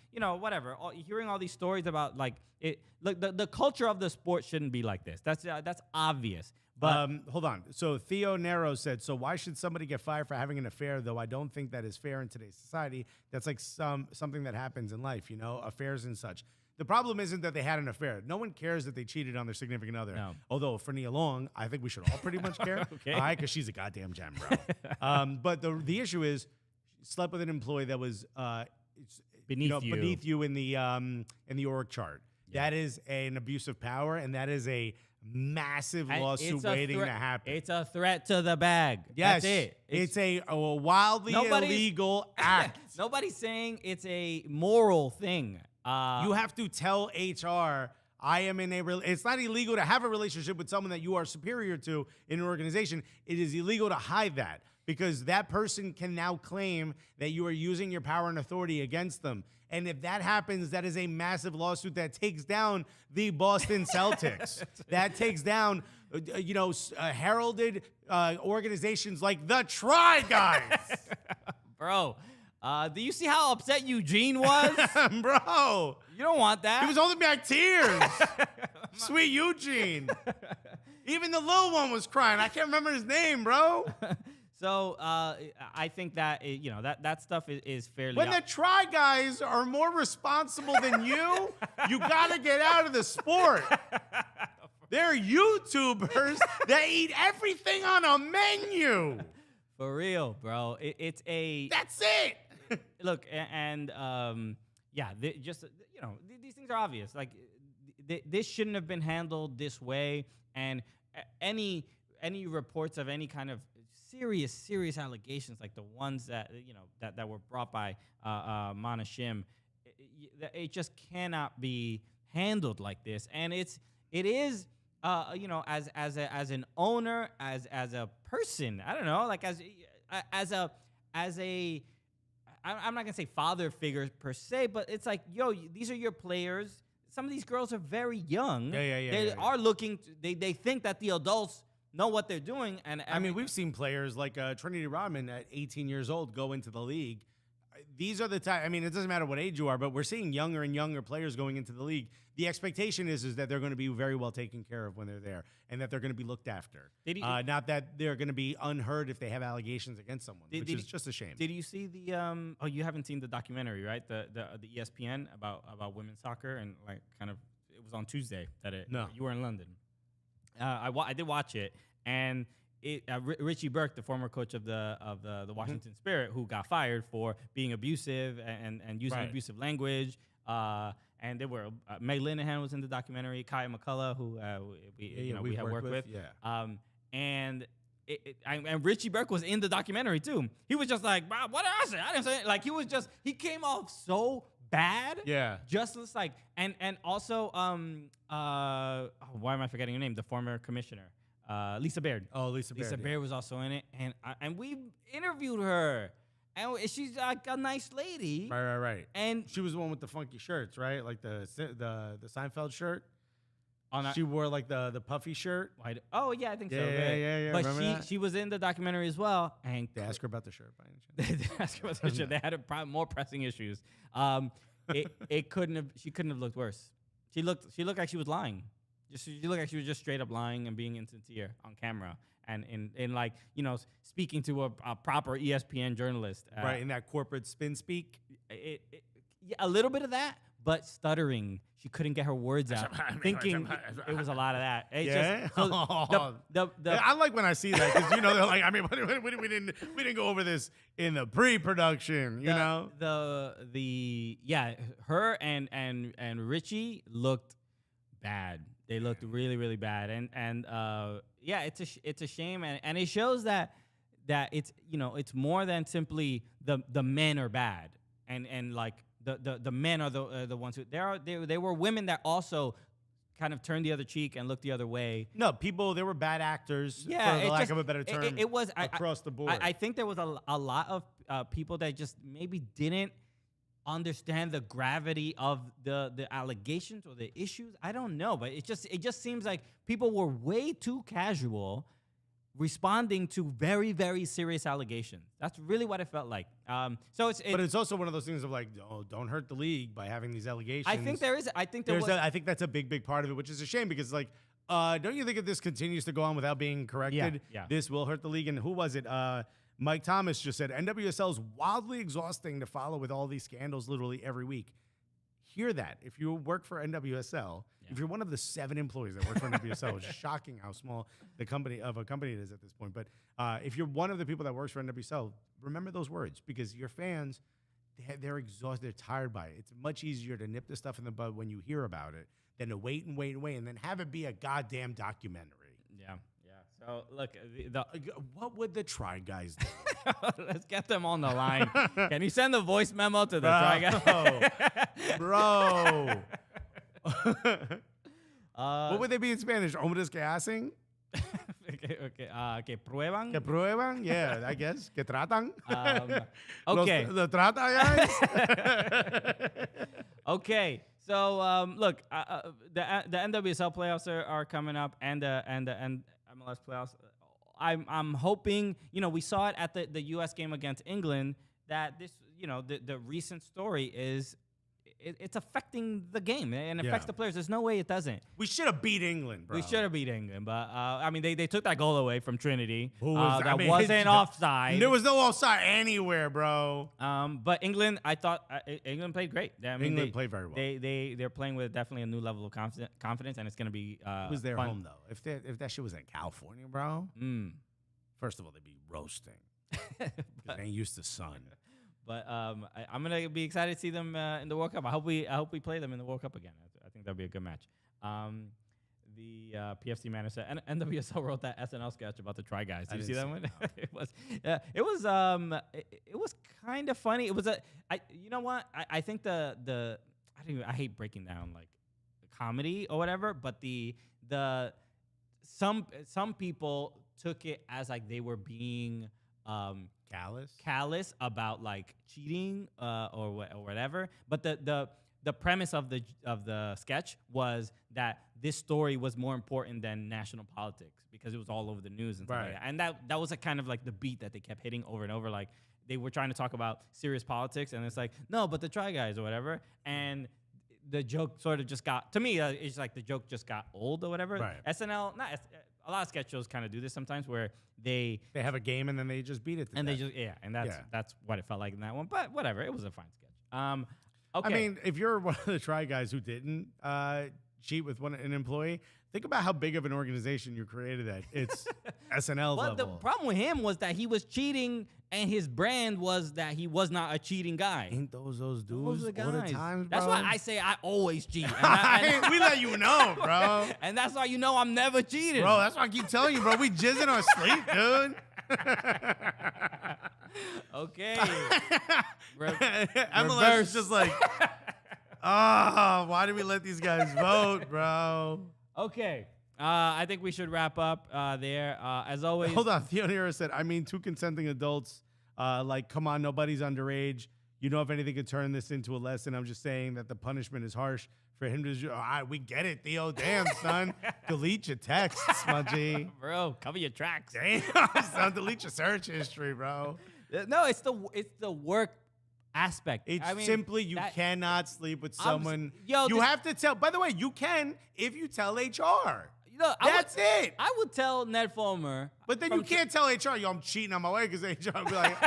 whatever, hearing all these stories about like it. Look, the culture of the sport shouldn't be like this. That's obvious. But Hold on. So Theo Nero said, so why should somebody get fired for having an affair, though I don't think that is fair in today's society? That's like something that happens in life, affairs and such. The problem isn't that they had an affair. No one cares that they cheated on their significant other. No. Although for Nia Long, I think we should all pretty much care. Okay. All right, because she's a goddamn gem, bro. But the issue is, she slept with an employee that was beneath you in the org chart. Yeah. That is an abuse of power, and that is a massive lawsuit waiting to happen. It's a threat to the bag. Yes, That's it. It's a wildly illegal act. Nobody's saying it's a moral thing. You have to tell HR, I am in it's not illegal to have a relationship with someone that you are superior to in an organization. It is illegal to hide that because that person can now claim that you are using your power and authority against them. And if that happens, that is a massive lawsuit that takes down the Boston Celtics. That takes down, heralded organizations like the Try Guys. Bro, do you see how upset Eugene was? Bro. You don't want that. He was holding back tears. Sweet Eugene. Even the little one was crying. I can't remember his name, bro. So I think that that stuff is fairly. When the Try Guys are more responsible than you gotta get out of the sport. They're YouTubers that eat everything on a menu. For real, bro. That's it. Look, and these things are obvious. Like this shouldn't have been handled this way. And any reports of any kind of serious allegations like the ones that that were brought by Mana Shim, it just cannot be handled like this. And it is as an owner, as a person, I don't know, like as a I'm not gonna say father figure per se, but it's like, yo, these are your players. Some of these girls are very young. They are looking. They think that the adults know what they're doing. And I mean, we've seen players like Trinity Rodman at 18 years old go into the league. These are the time. I mean, it doesn't matter what age you are, but we're seeing younger and younger players going into the league. The expectation is that they're going to be very well taken care of when they're there, and that they're going to be looked after. Not that they're going to be unheard if they have allegations against someone, which is just a shame. Did you see the? Oh, you haven't seen the documentary, right? The ESPN about women's soccer, and like kind of it was on Tuesday that it. No, you were in London. I did watch it, and Richie Burke, the former coach of the Washington Spirit, who got fired for being abusive and using abusive language. And there were Meg Linehan was in the documentary, Kaya McCullough, who we have worked with. Yeah. And Richie Burke was in the documentary too. He was just like, what did I say? I didn't say it. Like he came off so bad. Yeah. Just like and also why am I forgetting her name? The former commissioner. Lisa Baird. Oh, Lisa Baird. Lisa Baird was also in it, and we interviewed her, and she's like a nice lady. Right. And she was the one with the funky shirts, right? Like the Seinfeld shirt. She wore like the puffy shirt. Oh yeah, I think so. Yeah. But Remember she was in the documentary as well, and They ask her about the shirt by any chance? they asked her about the shirt. They had more pressing issues. She couldn't have looked worse. She looked like she was lying. She looked like she was just straight up lying and being insincere on camera. And in like, speaking to a proper ESPN journalist. Right, in that corporate spin speak. Yeah, a little bit of that, but stuttering. She couldn't get her words out. Thinking it was a lot of that. It's I like when I see that because they're like, I mean, we didn't go over this in the pre-production, her and Richie looked bad. They looked really, really bad, and it's a shame, and it shows that it's it's more than simply the men are bad, and like the men are the ones who there were women that also kind of turned the other cheek and looked the other way. No, they were bad actors, for the lack of a better term. It was across the board. I think there was a lot of people that just maybe didn't understand the gravity of the allegations or the issues. I don't know, but it just seems like people were way too casual responding to very, very serious allegations. That's really what it felt like. But it's also one of those things of like, don't hurt the league by having these allegations. I think I think that's a big part of it, which is a shame because like, don't you think if this continues to go on without being corrected, this will hurt the league? And who was it? Mike Thomas just said, NWSL is wildly exhausting to follow with all these scandals literally every week. Hear that. If you work for NWSL, if you're one of the 7 employees that work for NWSL, it's shocking how small a company it is at this point. But if you're one of the people that works for NWSL, remember those words because your fans, they're exhausted. They're tired by it. It's much easier to nip this stuff in the bud when you hear about it than to wait and then have it be a goddamn documentary. Yeah. So look, what would the Try Guys do? Let's get them on the line. Can you send a voice memo to the Try Guys? Bro. What would they be in Spanish? ¿Hombres que hacen? Que prueban? Que prueban? Yeah, I guess. Que tratan? Okay. The trata guys? Okay. So look, the NWSL playoffs are coming up, and the MLS playoffs. I'm hoping, we saw it at the U.S. game against England, that this, the recent story is it's affecting the game and affects the players. There's no way it doesn't. We should have beat England, bro. We should have beat England, but I mean, they took that goal away from Trinity. That wasn't offside. There was no offside anywhere, bro. But England, I thought England played great. I mean, England played very well. They're playing with definitely a new level of confidence, and it's going to be it was their fun. home though. If that shit was in California, bro. First of all, they'd be roasting. They ain't used to sun. But I'm gonna be excited to see them in the World Cup. I hope we play them in the World Cup again. I think that'd be a good match. The PFC manager said, NWSL wrote that SNL sketch about the Try Guys. Did you see that one? It was kind of funny. It was you know what? I think I hate breaking down like comedy or whatever, but some people took it as like they were being callous about like cheating or whatever. But the premise of the sketch was that this story was more important than national politics because it was all over the news and stuff like that. And that was a kind of like the beat that they kept hitting over and over. Like they were trying to talk about serious politics, and it's like, no, but the Try Guys or whatever. And the joke sort of just got, to me, it's like the joke just got old or whatever. Right. SNL, a lot of sketch shows kind of do this sometimes where they have a game and then they just beat it. That's what it felt like in that one. But whatever, it was a fine sketch. Okay. I mean, if you're one of the Try Guys who didn't cheat with an employee, think about how big of an organization you created that it's SNL level. The problem with him was that he was cheating, and his brand was that he was not a cheating guy. Ain't those dudes all the time, bro? That's why I say I always cheat. We let you know, bro. And that's why I'm never cheating. Bro, that's why I keep telling you, bro. We jizz in our sleep, dude. Okay. MLS is just like, why did we let these guys vote, bro? Okay. I think we should wrap up there. As always. Hold on. Theodora said, I mean, 2 consenting adults, come on, nobody's underage. If anything could turn this into a lesson. I'm just saying that the punishment is harsh For him to, all right, we get it, Theo. Damn, son. Delete your texts, my G. Bro, cover your tracks. Damn, son. Delete your search history, bro. No, it's the work aspect. It's I mean, simply you cannot sleep with someone. yo, you this- have to tell. By the way, you can if you tell HR. Look, That's it. I would tell Ned Fulmer. But then you can't tell HR, yo, I'm cheating on my way, because HR will be like,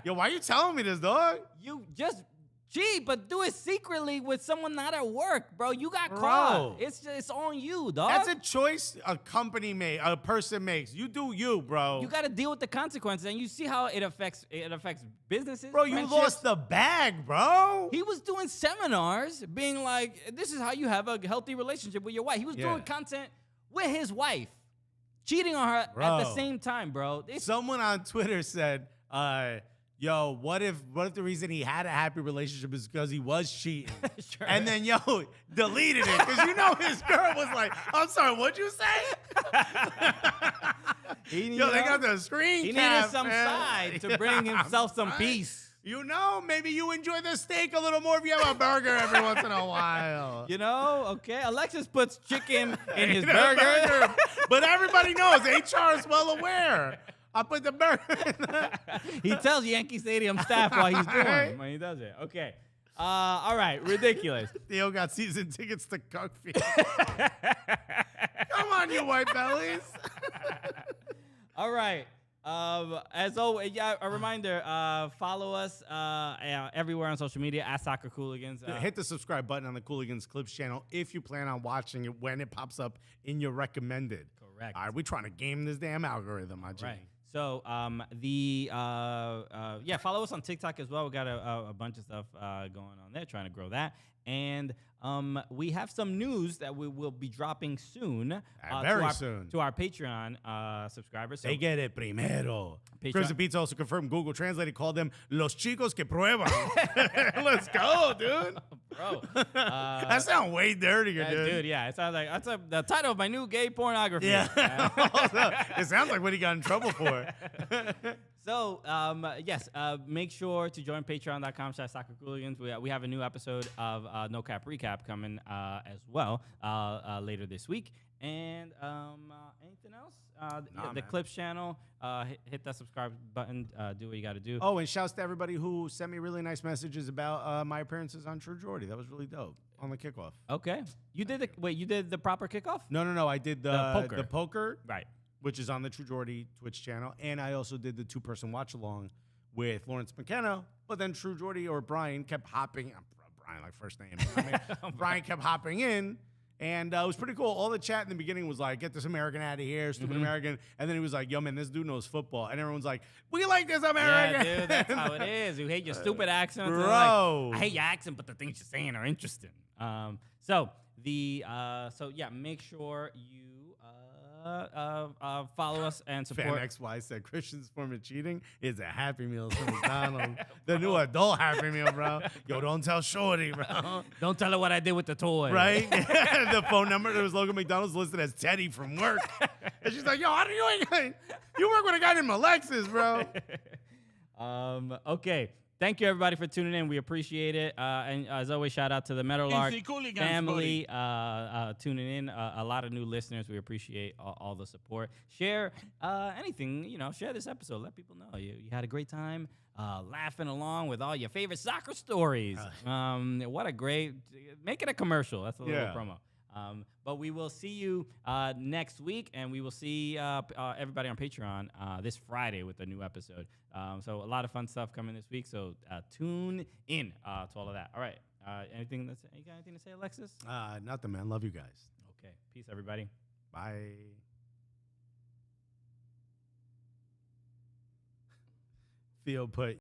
yo, why you telling me this, dog? You just cheat, but do it secretly with someone not at work, bro. You got Bro. caught. It's on you, dog. That's a choice a company a person makes. You do you, bro. You got to deal with the consequences, and you see how it affects businesses. Bro, you friendships. lost the bag, bro. He was doing seminars, being like, "This is how you have a healthy relationship with your wife." He was doing content with his wife, cheating on her at the Bro. same time, bro. Someone on Twitter said, yo, what if the reason he had a happy relationship is because he was cheating? Sure. And then, yo, deleted it. Because you know his girl was like, I'm sorry, what'd you say? Yo, they got the screen He cap, needed some man. side to bring himself some Right. peace. You know, maybe you enjoy the steak a little more if you have a burger every once in a while. You know, okay. Alexis puts chicken in his You know, burger. But everybody knows, HR is well aware. I put the burger in He tells Yankee Stadium staff while he's doing Right. it, when he does it. Okay. All right. Ridiculous. Theo got season tickets to Cookfield. Come on, you white bellies. All right. As always, yeah, a reminder, follow us everywhere on social media at Soccer Cooligans. Hit the subscribe button on the Cooligans Clips channel if you plan on watching it when it pops up in your recommended. Correct. All right, we're trying to game this damn algorithm, my G. Right. So, follow us on TikTok as well. We got a bunch of stuff going on there, trying to grow that. And we have some news that we will be dropping soon. Very soon. To our Patreon subscribers. So They get it primero. Patreon- Chris and Pizza also confirmed Google Translate called them Los Chicos que Prueban. Let's go, dude. Bro. That sounds way dirtier, dude. Yeah. It sounds like that's the title of my new gay pornography. Yeah. It sounds like what he got in trouble for. So, yes, make sure to join patreon.com/soccercooligans. We have a new episode of No Cap Recap coming as well later this week. And anything else? The man. Clips channel, hit that subscribe button, do what you got to do. Oh, and shouts to everybody who sent me really nice messages about my appearances on True Jordy. That was really dope on the kickoff. Okay. You did the proper kickoff? No. I did The poker. the poker, Right. which is on the True Jordy Twitch channel. And I also did the 2-person watch along with Lawrence McKenna. But then True Jordy or Brian kept hopping. Brian, like first name. Brian kept hopping in. And it was pretty cool. All the chat in the beginning was like, get this American out of here, stupid American. And then he was like, yo, man, this dude knows football. And everyone's like, we like this American. Yeah, dude, that's how it is. You hate your stupid accent. And Bro. like, I hate your accent, but the things you're saying are interesting. Make sure you follow us and Fan support. XY said Christian's form of cheating is a Happy Meals from McDonald's. The new adult Happy Meal, bro. Yo, don't tell Shorty, bro. Don't tell her what I did with the toy. Right? The phone number that was logo McDonald's listed as Teddy from work. And she's like, yo, how do you work with a guy named Alexis, bro? Okay. Thank you, everybody, for tuning in. We appreciate it. And as always, shout out to the Meadowlark Easy Cooligans, family tuning in. A lot of new listeners. We appreciate all the support. Share anything, share this episode. Let people know you had a great time laughing along with all your favorite soccer stories. What a great, make it a commercial. That's a little promo. But we will see you next week, and we will see everybody on Patreon this Friday with a new episode. So a lot of fun stuff coming this week. So tune in to all of that. All right. You got anything to say, Alexis? Nothing, man. Love you guys. Okay. Peace, everybody. Bye. Theo put